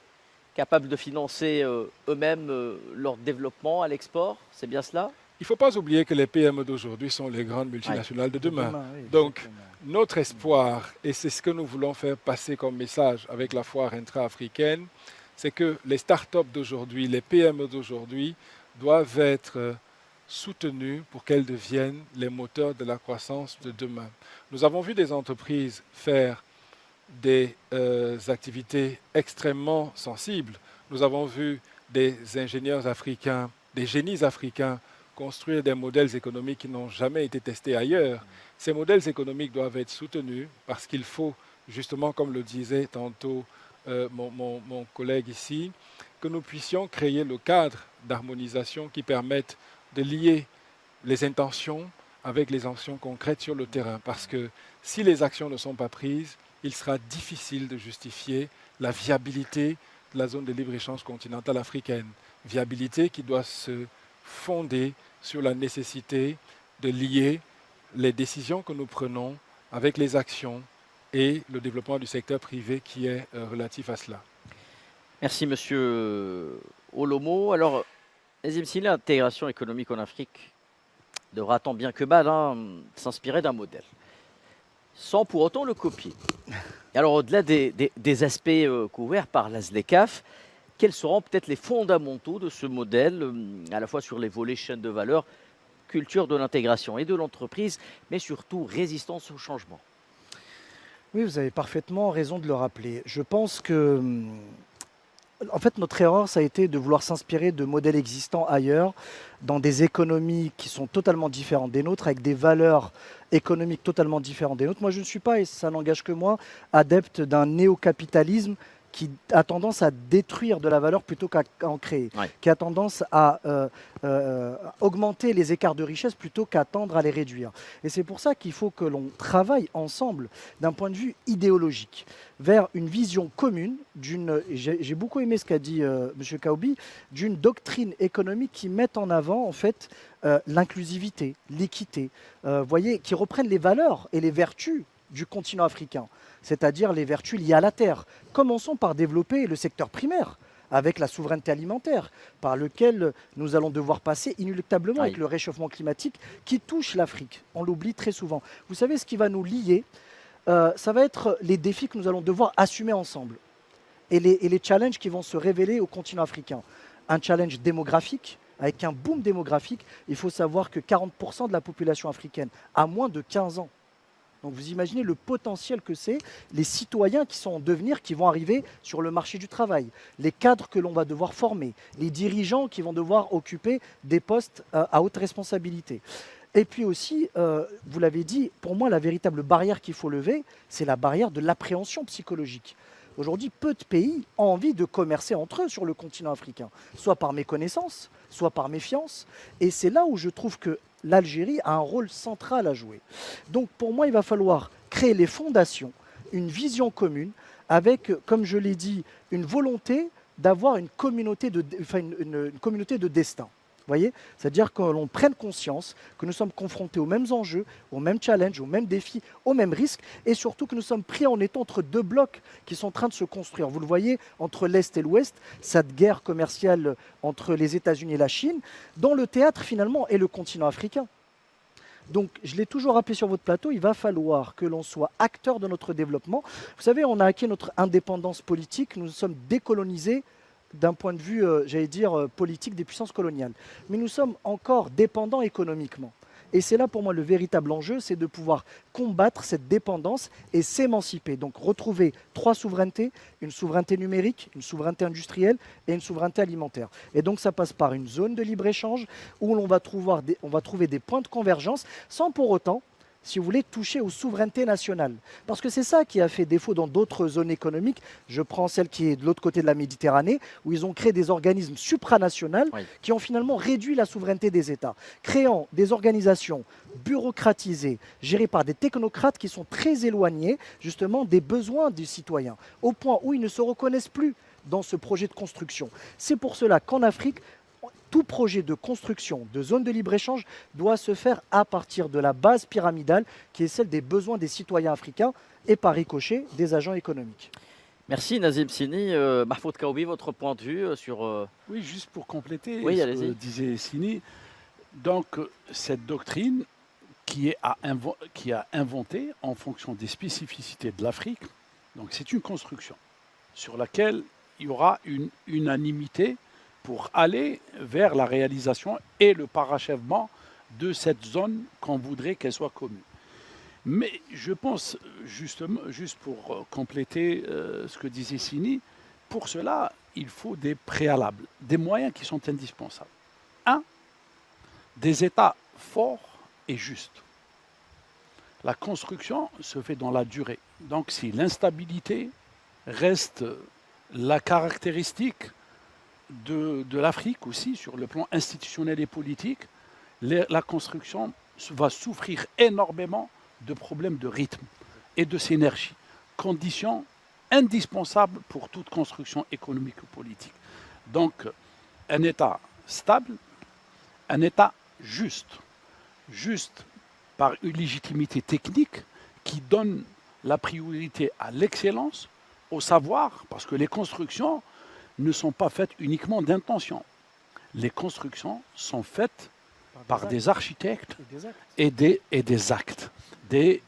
capables de financer eux-mêmes leur développement à l'export. C'est bien cela? Il ne faut pas oublier que les PME d'aujourd'hui sont les grandes multinationales de demain. Donc, notre espoir, et c'est ce que nous voulons faire passer comme message avec la foire intra-africaine, c'est que les startups d'aujourd'hui, les PME d'aujourd'hui, doivent être soutenues pour qu'elles deviennent les moteurs de la croissance de demain. Nous avons vu des entreprises faire des activités extrêmement sensibles. Nous avons vu des ingénieurs africains, des génies africains construire des modèles économiques qui n'ont jamais été testés ailleurs. Ces modèles économiques doivent être soutenus parce qu'il faut, justement, comme le disait tantôt mon collègue ici, que nous puissions créer le cadre d'harmonisation qui permette de lier les intentions avec les actions concrètes sur le terrain. Parce que si les actions ne sont pas prises, il sera difficile de justifier la viabilité de la zone de libre-échange continentale africaine. Viabilité qui doit se fondée sur la nécessité de lier les décisions que nous prenons avec les actions et le développement du secteur privé qui est relatif à cela. Merci Monsieur Olomo. Alors, Nazim, si l'intégration économique en Afrique devra tant bien que mal s'inspirer d'un modèle, sans pour autant le copier. Alors, au-delà des aspects couverts par la ZLECAf, quels seront peut-être les fondamentaux de ce modèle, à la fois sur les volets chaîne de valeur, culture de l'intégration et de l'entreprise, mais surtout résistance au changement? Oui, vous avez parfaitement raison de le rappeler. Je pense que, en fait, notre erreur, ça a été de vouloir s'inspirer de modèles existants ailleurs, dans des économies qui sont totalement différentes des nôtres, avec des valeurs économiques totalement différentes des nôtres. Moi, je ne suis pas, et ça n'engage que moi, adepte d'un néo-capitalisme qui a tendance à détruire de la valeur plutôt qu'à en créer, qui a tendance à augmenter les écarts de richesse plutôt qu'à tendre à les réduire. Et c'est pour ça qu'il faut que l'on travaille ensemble d'un point de vue idéologique vers une vision commune j'ai beaucoup aimé ce qu'a dit M. Kaoubi, d'une doctrine économique qui mette en avant en fait l'inclusivité, l'équité, voyez, qui reprennent les valeurs et les vertus du continent africain, c'est-à-dire les vertus liées à la terre. Commençons par développer le secteur primaire avec la souveraineté alimentaire, par lequel nous allons devoir passer inéluctablement avec le réchauffement climatique qui touche l'Afrique. On l'oublie très souvent. Vous savez, ce qui va nous lier, ça va être les défis que nous allons devoir assumer ensemble et les challenges qui vont se révéler au continent africain. Un challenge démographique, avec un boom démographique. Il faut savoir que 40% de la population africaine a moins de 15 ans. Donc vous imaginez le potentiel que c'est, les citoyens qui sont en devenir, qui vont arriver sur le marché du travail, les cadres que l'on va devoir former, les dirigeants qui vont devoir occuper des postes à haute responsabilité. Et puis aussi, vous l'avez dit, pour moi, la véritable barrière qu'il faut lever, c'est la barrière de l'appréhension psychologique. Aujourd'hui, peu de pays ont envie de commercer entre eux sur le continent africain, soit par méconnaissance, soit par méfiance. Et c'est là où je trouve que l'Algérie a un rôle central à jouer. Donc pour moi, il va falloir créer les fondations, une vision commune, avec, comme je l'ai dit, une volonté d'avoir une communauté une communauté de destin. Vous voyez, c'est-à-dire que l'on prenne conscience que nous sommes confrontés aux mêmes enjeux, aux mêmes challenges, aux mêmes défis, aux mêmes risques, et surtout que nous sommes pris en étant entre deux blocs qui sont en train de se construire. Vous le voyez, entre l'Est et l'Ouest, cette guerre commerciale entre les États-Unis et la Chine, dont le théâtre finalement est le continent africain. Donc, je l'ai toujours rappelé sur votre plateau, il va falloir que l'on soit acteur de notre développement. Vous savez, on a acquis notre indépendance politique, nous sommes décolonisés d'un point de vue, j'allais dire, politique des puissances coloniales. Mais nous sommes encore dépendants économiquement. Et c'est là pour moi le véritable enjeu, c'est de pouvoir combattre cette dépendance et s'émanciper. Donc retrouver trois souverainetés, une souveraineté numérique, une souveraineté industrielle et une souveraineté alimentaire. Et donc ça passe par une zone de libre-échange où on va trouver des points de convergence sans pour autant, si vous voulez, toucher aux souverainetés nationales. Parce que c'est ça qui a fait défaut dans d'autres zones économiques. Je prends celle qui est de l'autre côté de la Méditerranée, où ils ont créé des organismes supranationaux qui ont finalement réduit la souveraineté des États, créant des organisations bureaucratisées, gérées par des technocrates qui sont très éloignés justement des besoins des citoyens, au point où ils ne se reconnaissent plus dans ce projet de construction. C'est pour cela qu'en Afrique, tout projet de construction de zone de libre-échange doit se faire à partir de la base pyramidale qui est celle des besoins des citoyens africains et par ricochet des agents économiques. Merci Nazim Sini. Mahfoud Kaoubi, votre point de vue sur... Oui, juste pour compléter Oui, ce que disait Sini. Donc, cette doctrine qui a inventé en fonction des spécificités de l'Afrique, donc c'est une construction sur laquelle il y aura une unanimité pour aller vers la réalisation et le parachèvement de cette zone qu'on voudrait qu'elle soit commune. Mais je pense, justement, juste pour compléter ce que disait Sini, pour cela, il faut des préalables, des moyens qui sont indispensables. Un, des États forts et justes. La construction se fait dans la durée. Donc si l'instabilité reste la caractéristique de l'Afrique aussi, sur le plan institutionnel et politique, la construction va souffrir énormément de problèmes de rythme et de synergie, conditions indispensables pour toute construction économique ou politique. Donc, un État stable, un État juste par une légitimité technique qui donne la priorité à l'excellence, au savoir, parce que les constructions ne sont pas faites uniquement d'intention. Les constructions sont faites par des architectes et des actes, des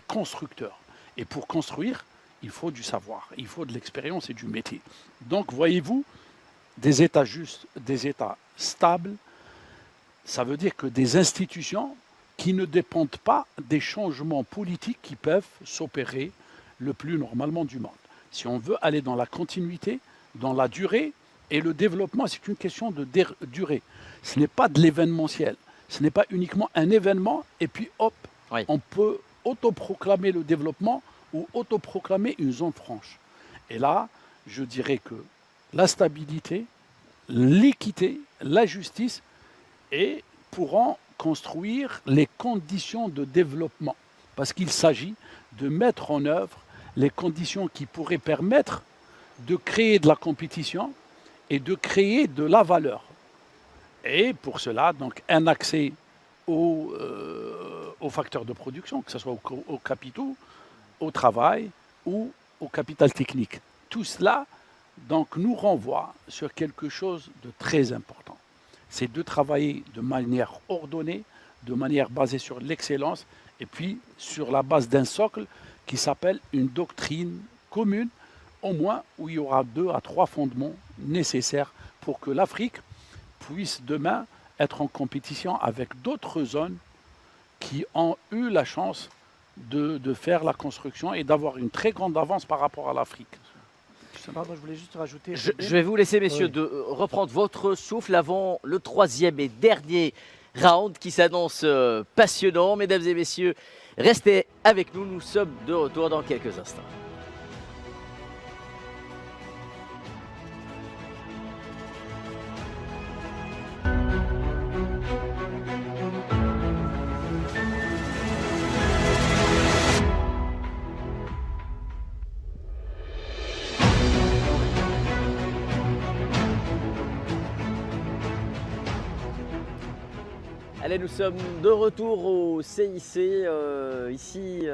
constructeurs. Et pour construire, il faut du savoir, il faut de l'expérience et du métier. Donc, voyez-vous, des États justes, des États stables, ça veut dire que des institutions qui ne dépendent pas des changements politiques qui peuvent s'opérer le plus normalement du monde. Si on veut aller dans la continuité, dans la durée, et le développement, c'est une question de durée. Ce n'est pas de l'événementiel. Ce n'est pas uniquement un événement, et puis hop, on peut autoproclamer le développement ou autoproclamer une zone franche. Et là, je dirais que la stabilité, l'équité, la justice pourront construire les conditions de développement. Parce qu'il s'agit de mettre en œuvre les conditions qui pourraient permettre de créer de la compétition et de créer de la valeur. Et pour cela, donc, un accès aux facteurs de production, que ce soit aux capitaux, au travail ou au capital technique. Tout cela donc, nous renvoie sur quelque chose de très important. C'est de travailler de manière ordonnée, de manière basée sur l'excellence, et puis sur la base d'un socle qui s'appelle une doctrine commune, au moins où il y aura 2 à 3 fondements nécessaires pour que l'Afrique puisse demain être en compétition avec d'autres zones qui ont eu la chance de faire la construction et d'avoir une très grande avance par rapport à l'Afrique. Pardon, je voulais juste rajouter. Je vais vous laisser, messieurs, Oui. de reprendre votre souffle avant le troisième et dernier round qui s'annonce passionnant. Mesdames et messieurs, restez avec nous, nous sommes de retour dans quelques instants. Allez, nous sommes de retour au CIC, ici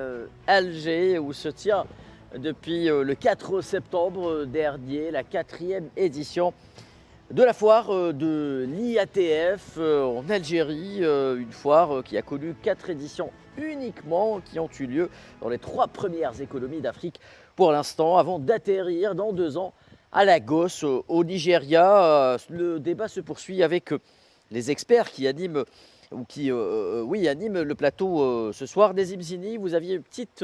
Alger, où se tient depuis le 4 septembre dernier la 4e édition de la foire de l'IATF en Algérie, une foire qui a connu 4 éditions uniquement qui ont eu lieu dans les 3 premières économies d'Afrique pour l'instant, avant d'atterrir dans 2 ans à Lagos, au Nigeria. Le débat se poursuit avec les experts qui animent ou qui anime le plateau ce soir. Nezim Zini, vous aviez une petite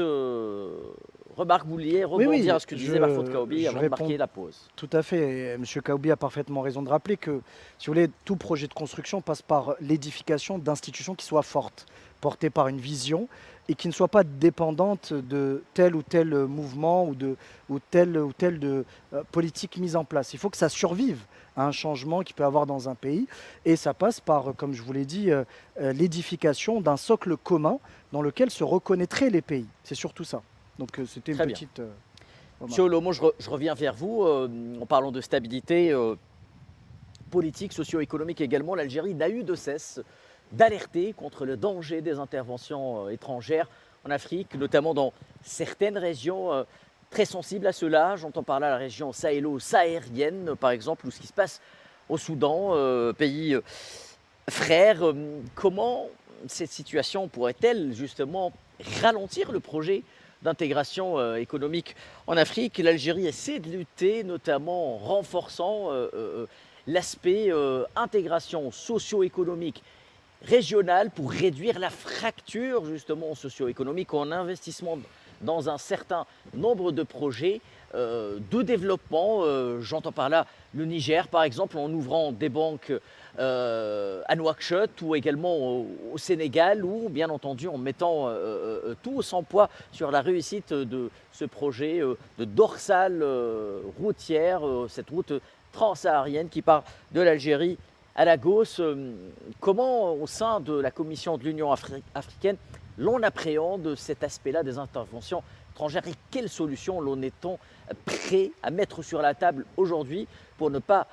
remarque, vous vouliez rebondir à ce que disait Mahfoud Kaoubi avant de marquer la pause. Tout à fait. M. Kaoubi a parfaitement raison de rappeler que, si vous voulez, tout projet de construction passe par l'édification d'institutions qui soient fortes, portées par une vision et qui ne soient pas dépendantes de tel ou tel mouvement ou telle politique mise en place. Il faut que ça survive à un changement qu'il peut y avoir dans un pays. Et ça passe par, comme je vous l'ai dit, l'édification d'un socle commun dans lequel se reconnaîtraient les pays. C'est surtout ça. Donc c'était une petite... Monsieur Olomo, je reviens vers vous. En parlant de stabilité politique, socio-économique également, l'Algérie n'a eu de cesse d'alerter contre le danger des interventions étrangères en Afrique, notamment dans certaines régions très sensibles à cela. J'entends par là la région sahélo-saharienne, par exemple, ou ce qui se passe au Soudan, pays frère. Comment cette situation pourrait-elle justement ralentir le projet d'intégration économique en Afrique? L'Algérie essaie de lutter, notamment en renforçant l'aspect intégration socio-économique régionale pour réduire la fracture justement socio-économique en investissement dans un certain nombre de projets de développement. J'entends par là le Niger, par exemple, en ouvrant des banques à Nouakchott ou également au Sénégal, ou bien entendu en mettant tout son poids sur la réussite de ce projet de dorsale routière, cette route transsaharienne qui part de l'Algérie à Lagos. Comment, au sein de la Commission de l'Union africaine, l'on appréhende cet aspect-là des interventions étrangères et quelles solutions l'on est-on prêt à mettre sur la table aujourd'hui pour ne pas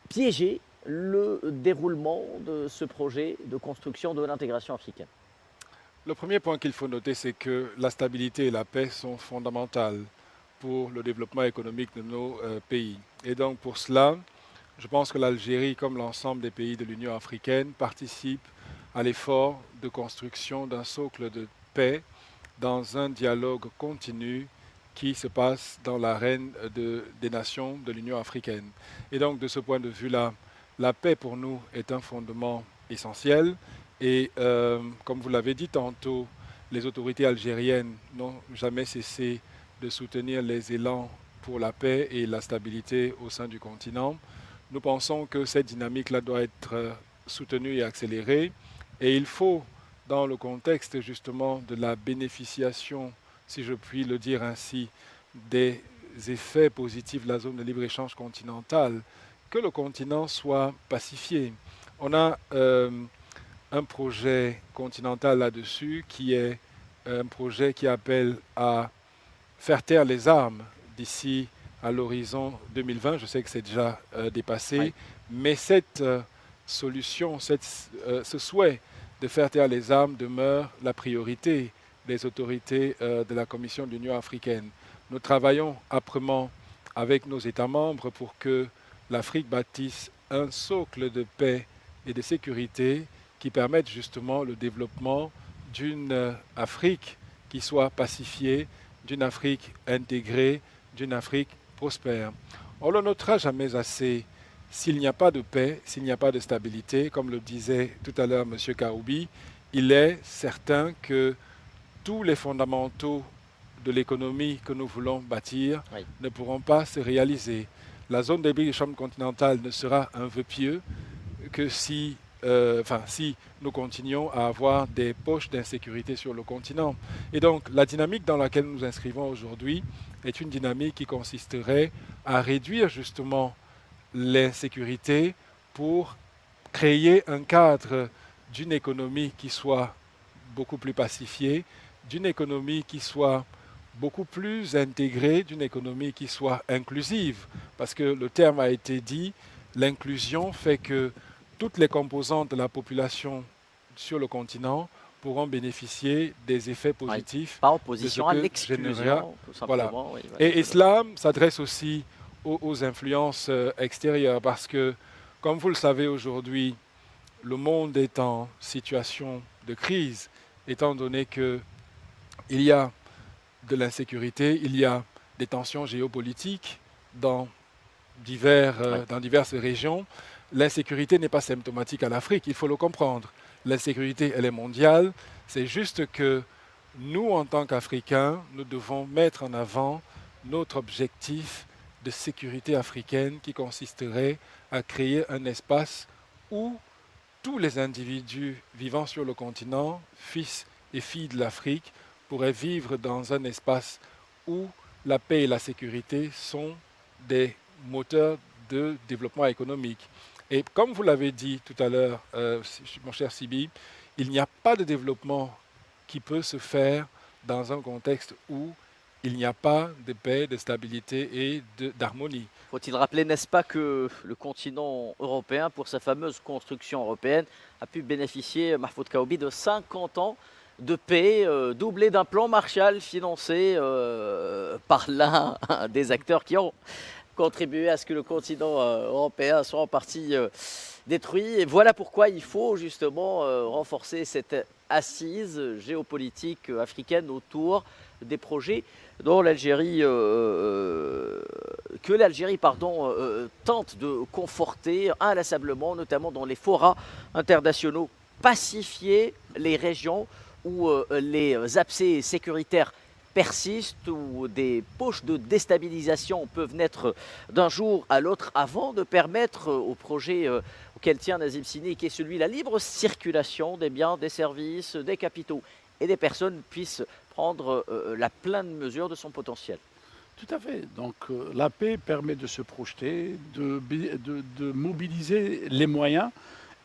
piéger le déroulement de ce projet de construction de l'intégration africaine? Le premier point qu'il faut noter, c'est que la stabilité et la paix sont fondamentales pour le développement économique de nos pays. Et donc pour cela, je pense que l'Algérie, comme l'ensemble des pays de l'Union africaine, participe à l'effort de construction d'un socle de paix dans un dialogue continu qui se passe dans l'arène des nations de l'Union africaine. Et donc, de ce point de vue-là, la paix pour nous est un fondement essentiel. Et comme vous l'avez dit tantôt, les autorités algériennes n'ont jamais cessé de soutenir les élans pour la paix et la stabilité au sein du continent. Nous pensons que cette dynamique-là doit être soutenue et accélérée. Et il faut, dans le contexte justement de la bénéficiation, si je puis le dire ainsi, des effets positifs de la zone de libre-échange continentale, que le continent soit pacifié. On a un projet continental là-dessus qui est un projet qui appelle à faire taire les armes d'ici à l'horizon 2020. Je sais que c'est déjà dépassé, oui. Mais cette solution, ce souhait de faire taire les armes demeure la priorité des autorités de la Commission de l'Union africaine. Nous travaillons âprement avec nos États membres pour que l'Afrique bâtisse un socle de paix et de sécurité qui permette justement le développement d'une Afrique qui soit pacifiée, d'une Afrique intégrée, d'une Afrique prospère. On ne le notera jamais assez. S'il n'y a pas de paix, s'il n'y a pas de stabilité, comme le disait tout à l'heure M. Kaoubi, il est certain que tous les fondamentaux de l'économie que nous voulons bâtir Oui. ne pourront pas se réaliser. La zone des libre-échange continentale ne sera un vœu pieux que si nous continuons à avoir des poches d'insécurité sur le continent. Et donc, la dynamique dans laquelle nous inscrivons aujourd'hui est une dynamique qui consisterait à réduire justement l'insécurité pour créer un cadre d'une économie qui soit beaucoup plus pacifiée, d'une économie qui soit beaucoup plus intégrée, d'une économie qui soit inclusive. Parce que le terme a été dit, l'inclusion fait que toutes les composantes de la population sur le continent pourront bénéficier des effets positifs. Pas opposition de ce à que l'exclusion, générera- tout simplement. Oui, Et cela s'adresse aussi aux influences extérieures parce que, comme vous le savez aujourd'hui, le monde est en situation de crise, étant donné qu'il y a de l'insécurité, il y a des tensions géopolitiques dans diverses régions. L'insécurité n'est pas symptomatique à l'Afrique, il faut le comprendre. L'insécurité, elle est mondiale. C'est juste que nous, en tant qu'Africains, nous devons mettre en avant notre objectif de sécurité africaine qui consisterait à créer un espace où tous les individus vivant sur le continent, fils et filles de l'Afrique, pourraient vivre dans un espace où la paix et la sécurité sont des moteurs de développement économique. Et comme vous l'avez dit tout à l'heure, mon cher Sibi, il n'y a pas de développement qui peut se faire dans un contexte où il n'y a pas de paix, de stabilité et d'harmonie. Faut-il rappeler, n'est-ce pas, que le continent européen, pour sa fameuse construction européenne, a pu bénéficier, Mahfoud Kaoubi, de 50 ans de paix, doublé d'un plan Marshall financé par l'un des acteurs qui ont contribué à ce que le continent européen soit en partie détruit. Et voilà pourquoi il faut justement renforcer cette assise géopolitique africaine autour des projets dont l'Algérie, tente de conforter inlassablement, notamment dans les forats internationaux, pacifier les régions où les abcès sécuritaires persistent, où des poches de déstabilisation peuvent naître d'un jour à l'autre, avant de permettre au projet auquel tient Nazim Sini, qui est celui de la libre circulation des biens, des services, des capitaux et des personnes, puisse prendre la pleine mesure de son potentiel. Tout à fait. Donc la paix permet de se projeter, de mobiliser les moyens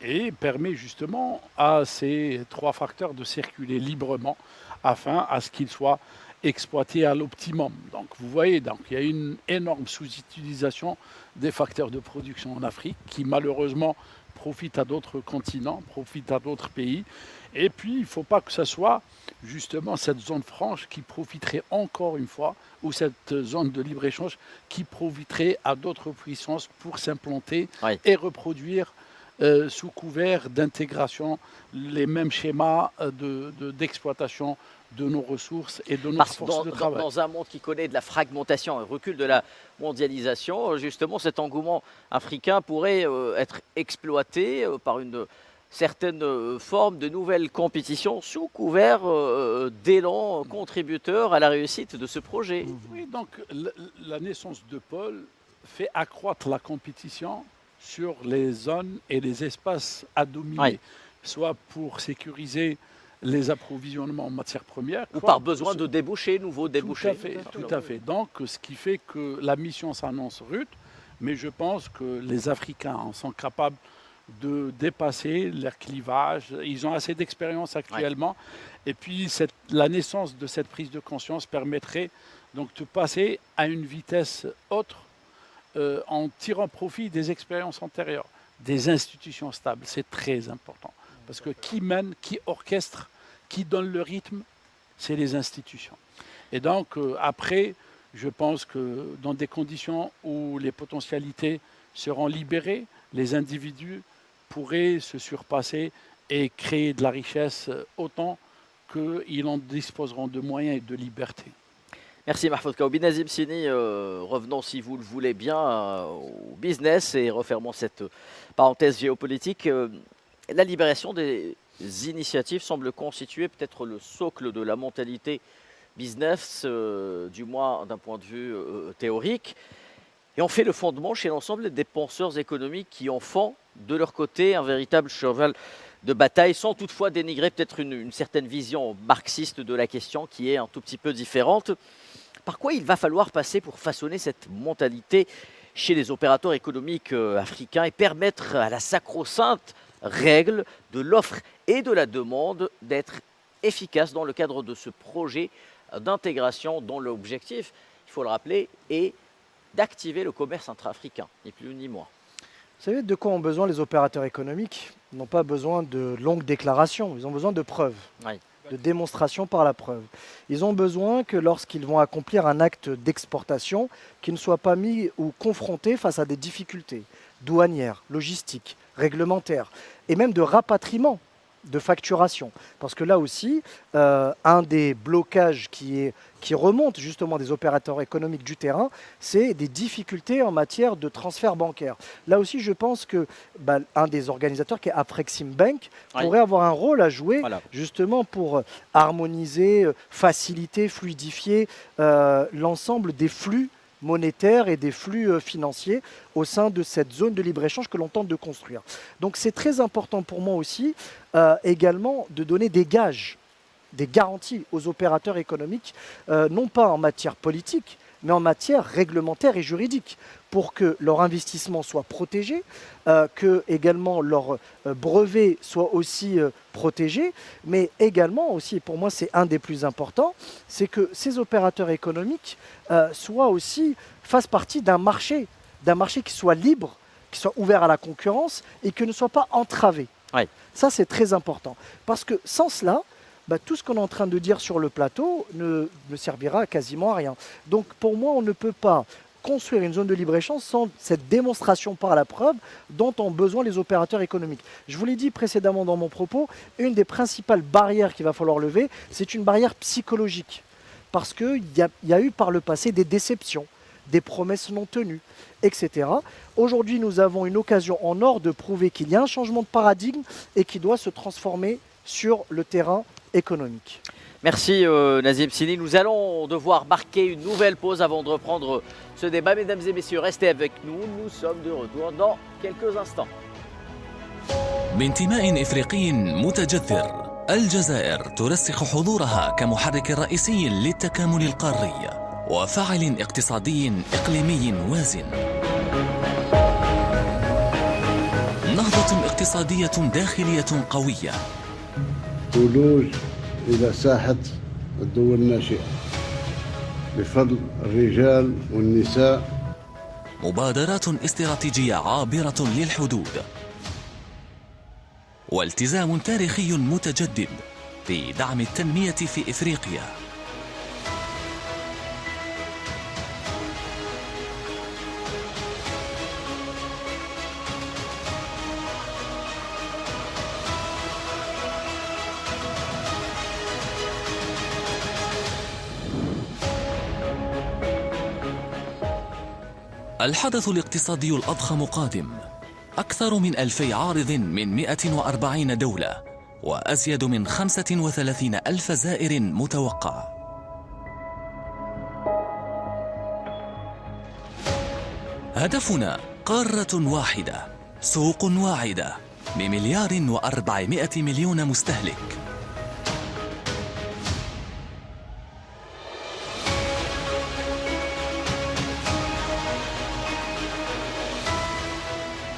et permet justement à ces trois facteurs de circuler librement afin à ce qu'ils soient exploités à l'optimum. Donc vous voyez, donc, il y a une énorme sous-utilisation des facteurs de production en Afrique qui malheureusement profitent à d'autres continents, profitent à d'autres pays. Et puis il ne faut pas que ce soit justement cette zone franche qui profiterait encore une fois, ou cette zone de libre-échange qui profiterait à d'autres puissances pour s'implanter et reproduire sous couvert d'intégration les mêmes schémas d'exploitation de nos ressources et de notre force de travail. Dans un monde qui connaît de la fragmentation, un recul de la mondialisation, justement cet engouement africain pourrait être exploité par une certaines formes de nouvelles compétitions sous couvert d'élan contributeur à la réussite de ce projet. Oui, donc la naissance de Pôle fait accroître la compétition sur les zones et les espaces à dominer, soit pour sécuriser les approvisionnements en matières premières. Ou par besoin de débouchés, nouveaux débouchés. Tout à fait. Donc, ce qui fait que la mission s'annonce rude, mais je pense que les Africains en sont capables de dépasser leur clivage. Ils ont assez d'expérience actuellement. Et puis, la naissance de cette prise de conscience permettrait donc de passer à une vitesse autre en tirant profit des expériences antérieures, des institutions stables. C'est très important. Parce que qui mène, qui orchestre, qui donne le rythme, c'est les institutions. Et donc, après, je pense que dans des conditions où les potentialités seront libérées, les individus pourraient se surpasser et créer de la richesse autant qu'ils en disposeront de moyens et de liberté. Merci Mahfoud Kaoubi. Nazim Sini, revenons si vous le voulez bien au business et refermons cette parenthèse géopolitique. La libération des initiatives semblent constituer peut-être le socle de la mentalité business, du moins d'un point de vue théorique, et on fait le fondement chez l'ensemble des penseurs économiques qui en font de leur côté un véritable cheval de bataille, sans toutefois dénigrer peut-être une certaine vision marxiste de la question qui est un tout petit peu différente. Par quoi il va falloir passer pour façonner cette mentalité chez les opérateurs économiques africains et permettre à la sacro-sainte règle de l'offre et de la demande d'être efficace dans le cadre de ce projet d'intégration dont l'objectif, il faut le rappeler, est d'activer le commerce intra-africain, ni plus ni moins. Vous savez de quoi ont besoin les opérateurs économiques? Ils n'ont pas besoin de longues déclarations, ils ont besoin de preuves, Oui. de démonstration par la preuve. Ils ont besoin que lorsqu'ils vont accomplir un acte d'exportation, qu'ils ne soient pas mis ou confrontés face à des difficultés douanières, logistiques, réglementaires et même de rapatriement de facturation. Parce que là aussi, un des blocages qui remonte justement des opérateurs économiques du terrain, c'est des difficultés en matière de transfert bancaire. Là aussi, je pense que un des organisateurs, qui est Afreximbank, pourrait avoir un rôle à jouer justement pour harmoniser, faciliter, fluidifier l'ensemble des flux monétaires et des flux financiers au sein de cette zone de libre-échange que l'on tente de construire. Donc c'est très important pour moi aussi également de donner des gages, des garanties aux opérateurs économiques, non pas en matière politique, mais en matière réglementaire et juridique, pour que leur investissement soit protégé, que également leur brevet soit aussi protégé, mais également aussi, pour moi c'est un des plus importants, c'est que ces opérateurs économiques fassent partie d'un marché qui soit libre, qui soit ouvert à la concurrence et qui ne soit pas entravé. Oui. Ça c'est très important, parce que sans cela, tout ce qu'on est en train de dire sur le plateau ne servira quasiment à rien. Donc pour moi, on ne peut pas construire une zone de libre-échange sans cette démonstration par la preuve dont ont besoin les opérateurs économiques. Je vous l'ai dit précédemment dans mon propos, une des principales barrières qu'il va falloir lever, c'est une barrière psychologique. Parce qu'il y a eu par le passé des déceptions, des promesses non tenues, etc. Aujourd'hui, nous avons une occasion en or de prouver qu'il y a un changement de paradigme et qui doit se transformer sur le terrain économique. Merci Nazim Sini. Nous allons devoir marquer une nouvelle pause avant de reprendre ce débat. Mesdames et messieurs, restez avec nous. Nous sommes de retour dans quelques instants. بانتماء إفريقي متجذر، الجزائر ترسخ حضورها كمحرك رئيسي للتكامل القاري وفاعل اقتصادي إقليمي وازن. نهضة اقتصادية داخلية قوية. ولوج إلى ساحة الدول الناشئة بفضل الرجال والنساء. مبادرات استراتيجية عابرة للحدود والتزام تاريخي متجدد في دعم التنمية في إفريقيا. الحدث الاقتصادي الأضخم قادم. أكثر من 2000 عارض من 140 دولة وأزيد من 35 ألف زائر متوقع. هدفنا قارة واحدة، سوق واحدة، ب1.4 مليار مستهلك.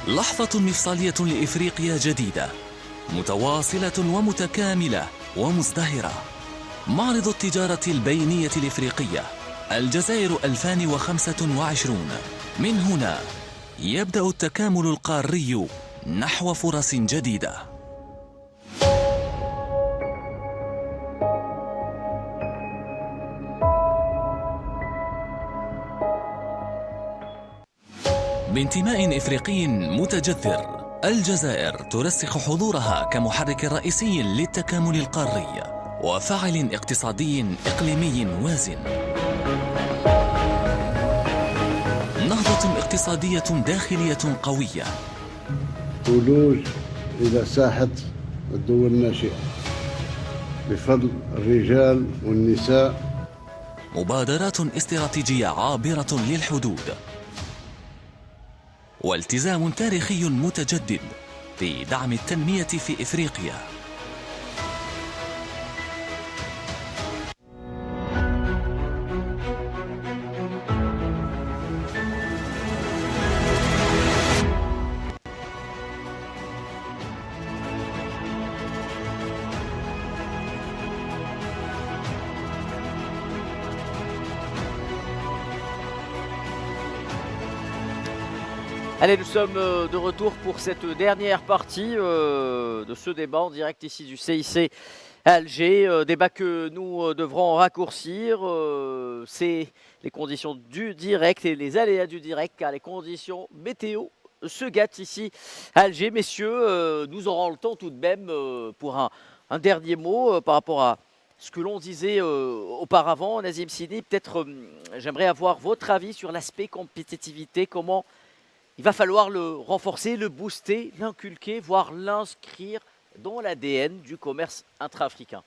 لحظة مفصلية لإفريقيا جديدة، متواصلة ومتكاملة ومزدهرة. معرض التجارة البينية الإفريقية الجزائر 2025. من هنا يبدأ التكامل القاري نحو فرص جديدة. بانتماء إفريقي متجذر، الجزائر ترسخ حضورها كمحرك رئيسي للتكامل القاري وفاعل اقتصادي إقليمي وازن. نهضة اقتصادية داخلية قوية. ولوج إلى ساحة الدول الناشئة بفضل الرجال والنساء. مبادرات استراتيجية عابرة للحدود والتزام تاريخي متجدد بدعم التنمية في إفريقيا. Allez, nous sommes de retour pour cette dernière partie de ce débat en direct ici du CIC à Alger. Débat que nous devrons raccourcir. C'est les conditions du direct et les aléas du direct, car les conditions météo se gâtent ici à Alger. Messieurs, nous aurons le temps tout de même pour un dernier mot par rapport à ce que l'on disait auparavant. Nazim Sini, peut-être j'aimerais avoir votre avis sur l'aspect compétitivité. Comment il va falloir le renforcer, le booster, l'inculquer, voire l'inscrire dans l'ADN du commerce intra-africain.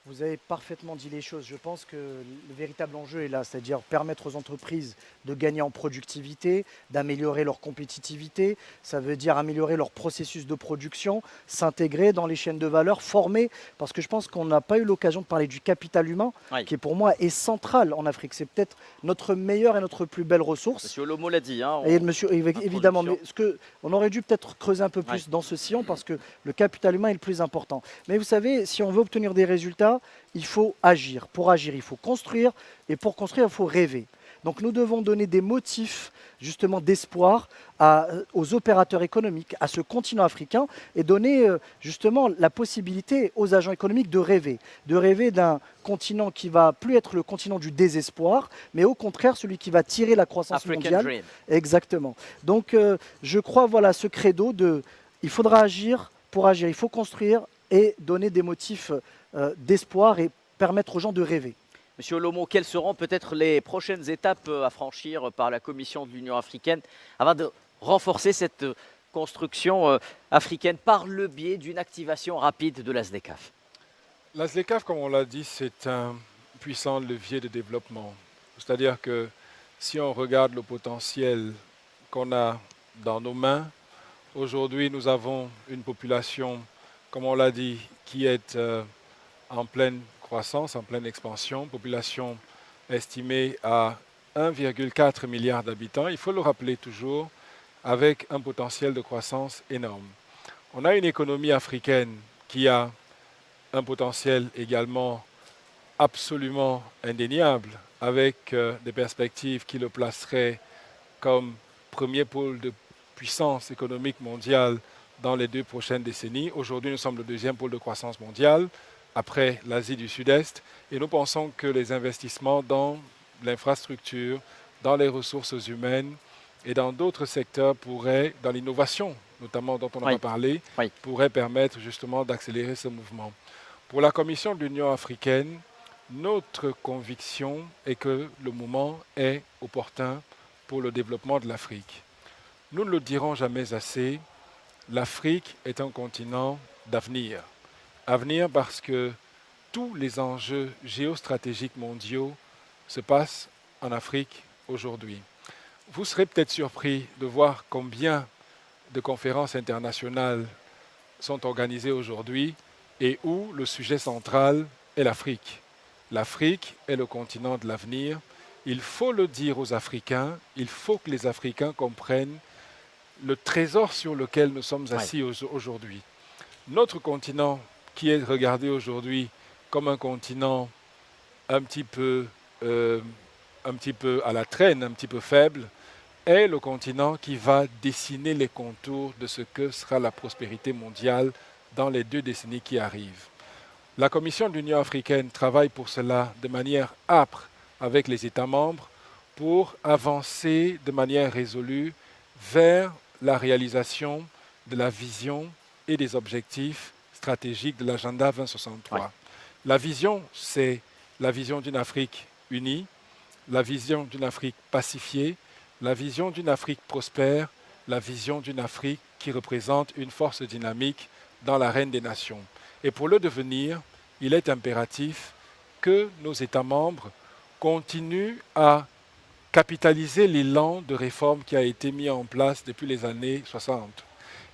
Vous avez parfaitement dit les choses. Je pense que le véritable enjeu est là, c'est-à-dire permettre aux entreprises de gagner en productivité, d'améliorer leur compétitivité. Ça veut dire améliorer leur processus de production, s'intégrer dans les chaînes de valeur, former. Parce que je pense qu'on n'a pas eu l'occasion de parler du capital humain, qui pour moi est central en Afrique. C'est peut-être notre meilleure et notre plus belle ressource. Monsieur Lomo l'a dit. Hein, et monsieur, évidemment, mais on aurait dû peut-être creuser un peu plus dans ce sillon parce que le capital humain est le plus important. Mais vous savez, si on veut obtenir des résultats, il faut agir. Pour agir, il faut construire. Et pour construire, il faut rêver. Donc nous devons donner des motifs justement d'espoir aux opérateurs économiques, à ce continent africain, et donner justement la possibilité aux agents économiques de rêver d'un continent qui va plus être le continent du désespoir, mais au contraire celui qui va tirer la croissance African mondiale. Dream. Exactement. Donc je crois ce credo de il faudra agir. Pour agir, il faut construire et donner des motifs d'espoir et permettre aux gens de rêver. Monsieur Lomo, quelles seront peut-être les prochaines étapes à franchir par la Commission de l'Union africaine avant de renforcer cette construction africaine par le biais d'une activation rapide de la SDECAF? La SDECAF, comme on l'a dit, c'est un puissant levier de développement. C'est-à-dire que si on regarde le potentiel qu'on a dans nos mains, aujourd'hui nous avons une population, comme on l'a dit, qui est en pleine croissance, en pleine expansion, population estimée à 1,4 milliard d'habitants. Il faut le rappeler toujours, avec un potentiel de croissance énorme. On a une économie africaine qui a un potentiel également absolument indéniable, avec des perspectives qui le placeraient comme premier pôle de puissance économique mondiale dans les 2 prochaines décennies. Aujourd'hui, nous sommes le 2e pôle de croissance mondiale, après l'Asie du Sud-Est, et nous pensons que les investissements dans l'infrastructure, dans les ressources humaines et dans d'autres secteurs dans l'innovation, notamment dont on a parlé, pourraient permettre justement d'accélérer ce mouvement. Pour la Commission de l'Union africaine, notre conviction est que le moment est opportun pour le développement de l'Afrique. Nous ne le dirons jamais assez, l'Afrique est un continent d'avenir. Avenir parce que tous les enjeux géostratégiques mondiaux se passent en Afrique aujourd'hui. Vous serez peut-être surpris de voir combien de conférences internationales sont organisées aujourd'hui et où le sujet central est l'Afrique. L'Afrique est le continent de l'avenir. Il faut le dire aux Africains, il faut que les Africains comprennent le trésor sur lequel nous sommes assis aujourd'hui. Notre continent, qui est regardé aujourd'hui comme un continent un petit peu à la traîne, un petit peu faible, est le continent qui va dessiner les contours de ce que sera la prospérité mondiale dans les 2 décennies qui arrivent. La Commission de l'Union africaine travaille pour cela de manière âpre avec les États membres pour avancer de manière résolue vers la réalisation de la vision et des objectifs stratégique de l'agenda 2063. La vision, c'est la vision d'une Afrique unie, la vision d'une Afrique pacifiée, la vision d'une Afrique prospère, la vision d'une Afrique qui représente une force dynamique dans l'arène des nations. Et pour le devenir, il est impératif que nos États membres continuent à capitaliser l'élan de réforme qui a été mis en place depuis les années 60.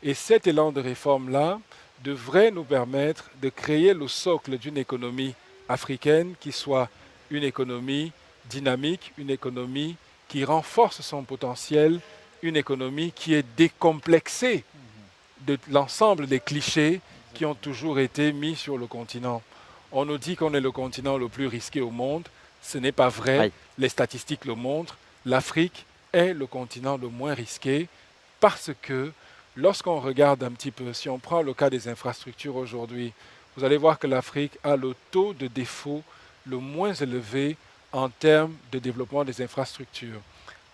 Et cet élan de réforme-là devrait nous permettre de créer le socle d'une économie africaine qui soit une économie dynamique, une économie qui renforce son potentiel, une économie qui est décomplexée de l'ensemble des clichés qui ont toujours été mis sur le continent. On nous dit qu'on est le continent le plus risqué au monde. Ce n'est pas vrai. Oui. Les statistiques le montrent. L'Afrique est le continent le moins risqué parce que lorsqu'on regarde un petit peu, si on prend le cas des infrastructures aujourd'hui, vous allez voir que l'Afrique a le taux de défaut le moins élevé en termes de développement des infrastructures.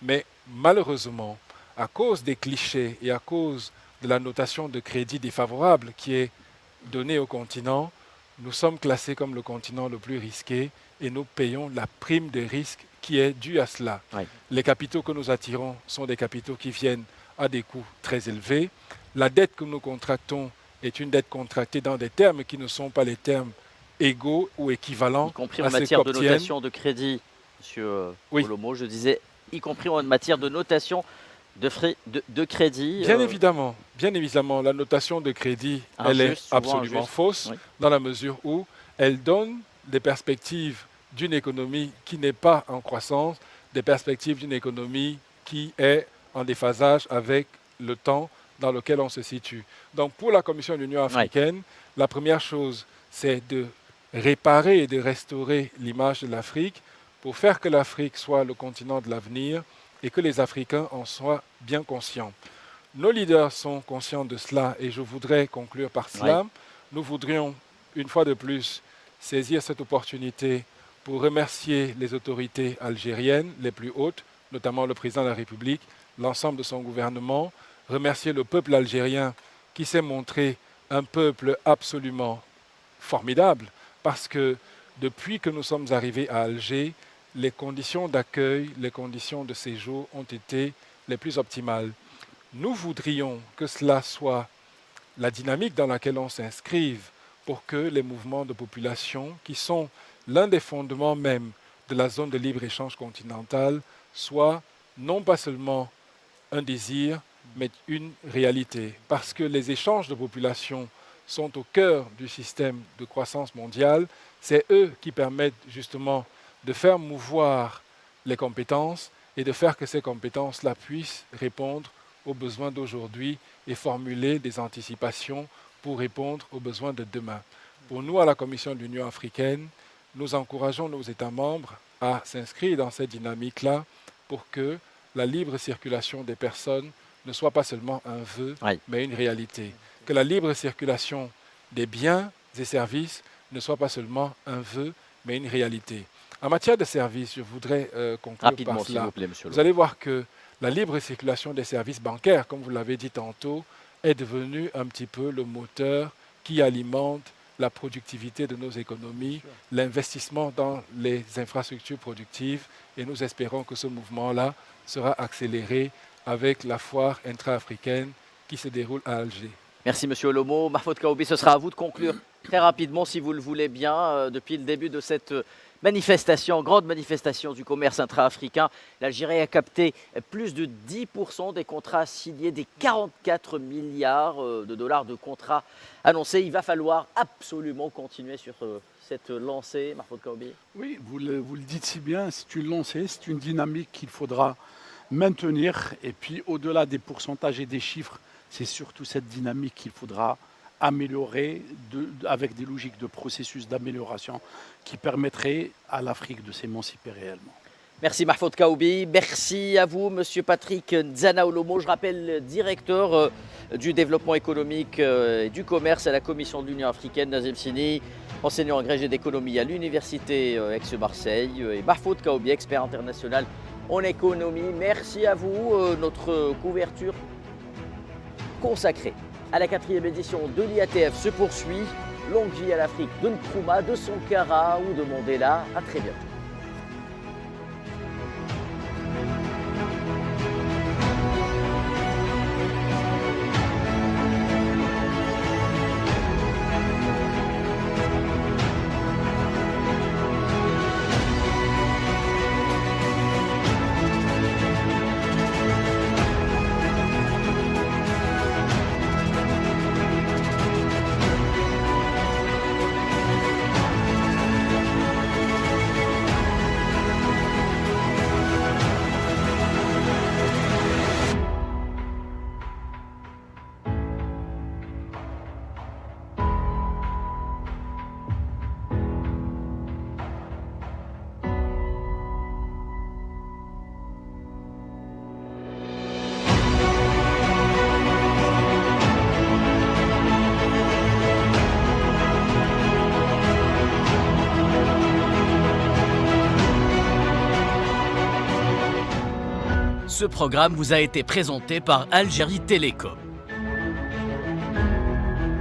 Mais malheureusement, à cause des clichés et à cause de la notation de crédit défavorable qui est donnée au continent, nous sommes classés comme le continent le plus risqué et nous payons la prime de risque qui est due à cela. Oui. Les capitaux que nous attirons sont des capitaux qui viennent à des coûts très élevés. La dette que nous contractons est une dette contractée dans des termes qui ne sont pas les termes égaux ou équivalents Y compris à en ceux matière de qu'obtiennent. notation de crédit, monsieur Oui. Olomo, je disais, y compris en matière de notation de crédit. Bien évidemment, la notation de crédit, elle est Injuste, souvent absolument injuste. fausse Oui. dans la mesure où elle donne des perspectives d'une économie qui n'est pas en croissance, des perspectives d'une économie qui est en déphasage avec le temps dans lequel on se situe. Donc pour la Commission de l'Union africaine, la première chose, c'est de réparer et de restaurer l'image de l'Afrique pour faire que l'Afrique soit le continent de l'avenir et que les Africains en soient bien conscients. Nos leaders sont conscients de cela et je voudrais conclure par cela. Nous voudrions, une fois de plus, saisir cette opportunité pour remercier les autorités algériennes les plus hautes, notamment le président de la République, l'ensemble de son gouvernement, remercier le peuple algérien qui s'est montré un peuple absolument formidable parce que depuis que nous sommes arrivés à Alger, les conditions d'accueil, les conditions de séjour ont été les plus optimales. Nous voudrions que cela soit la dynamique dans laquelle on s'inscrive pour que les mouvements de population, qui sont l'un des fondements même de la zone de libre-échange continentale, soient non pas seulement un désir, mais une réalité. Parce que les échanges de population sont au cœur du système de croissance mondiale. C'est eux qui permettent justement de faire mouvoir les compétences et de faire que ces compétences-là puissent répondre aux besoins d'aujourd'hui et formuler des anticipations pour répondre aux besoins de demain. Pour nous, à la Commission de l'Union africaine, nous encourageons nos États membres à s'inscrire dans cette dynamique-là pour que la libre circulation des personnes ne soit pas seulement un vœu, mais une réalité. Que la libre circulation des biens et services ne soit pas seulement un vœu, mais une réalité. En matière de services, je voudrais conclure par cela. Vous plaît, monsieur Vous allez voir que la libre circulation des services bancaires, comme vous l'avez dit tantôt, est devenue un petit peu le moteur qui alimente la productivité de nos économies, l'investissement dans les infrastructures productives, et nous espérons que ce mouvement-là sera accéléré avec la foire intra-africaine qui se déroule à Alger. Merci monsieur Olomo. Mahfoud Kaoubi, ce sera à vous de conclure très rapidement, si vous le voulez bien, depuis le début de cette manifestation, grande manifestation du commerce intra-africain. L'Algérie a capté plus de 10% des contrats signés, des 44 milliards de dollars de contrats annoncés. Il va falloir absolument continuer sur cette lancée, Mahfoud Kaoubi. Oui, vous le dites si bien, c'est une lancée, c'est une dynamique qu'il faudra maintenir. Et puis au-delà des pourcentages et des chiffres, c'est surtout cette dynamique qu'il faudra améliorer avec des logiques de processus d'amélioration qui permettraient à l'Afrique de s'émanciper réellement. Merci Mahfoud Kaoubi, merci à vous Monsieur Patrick Nzana Olomo, je rappelle directeur du développement économique et du commerce à la Commission de l'Union africaine, Nazim Sini, enseignant agrégé d'économie à l'Université Aix-Marseille, et Mahfoud Kaoubi, expert international en économie. Merci à vous, notre couverture consacrée à la 4e édition de l'IATF se poursuit. Longue vie à l'Afrique de Nkrumah, de Sankara ou de Mandela. À très bientôt. Ce programme vous a été présenté par Algérie Télécom.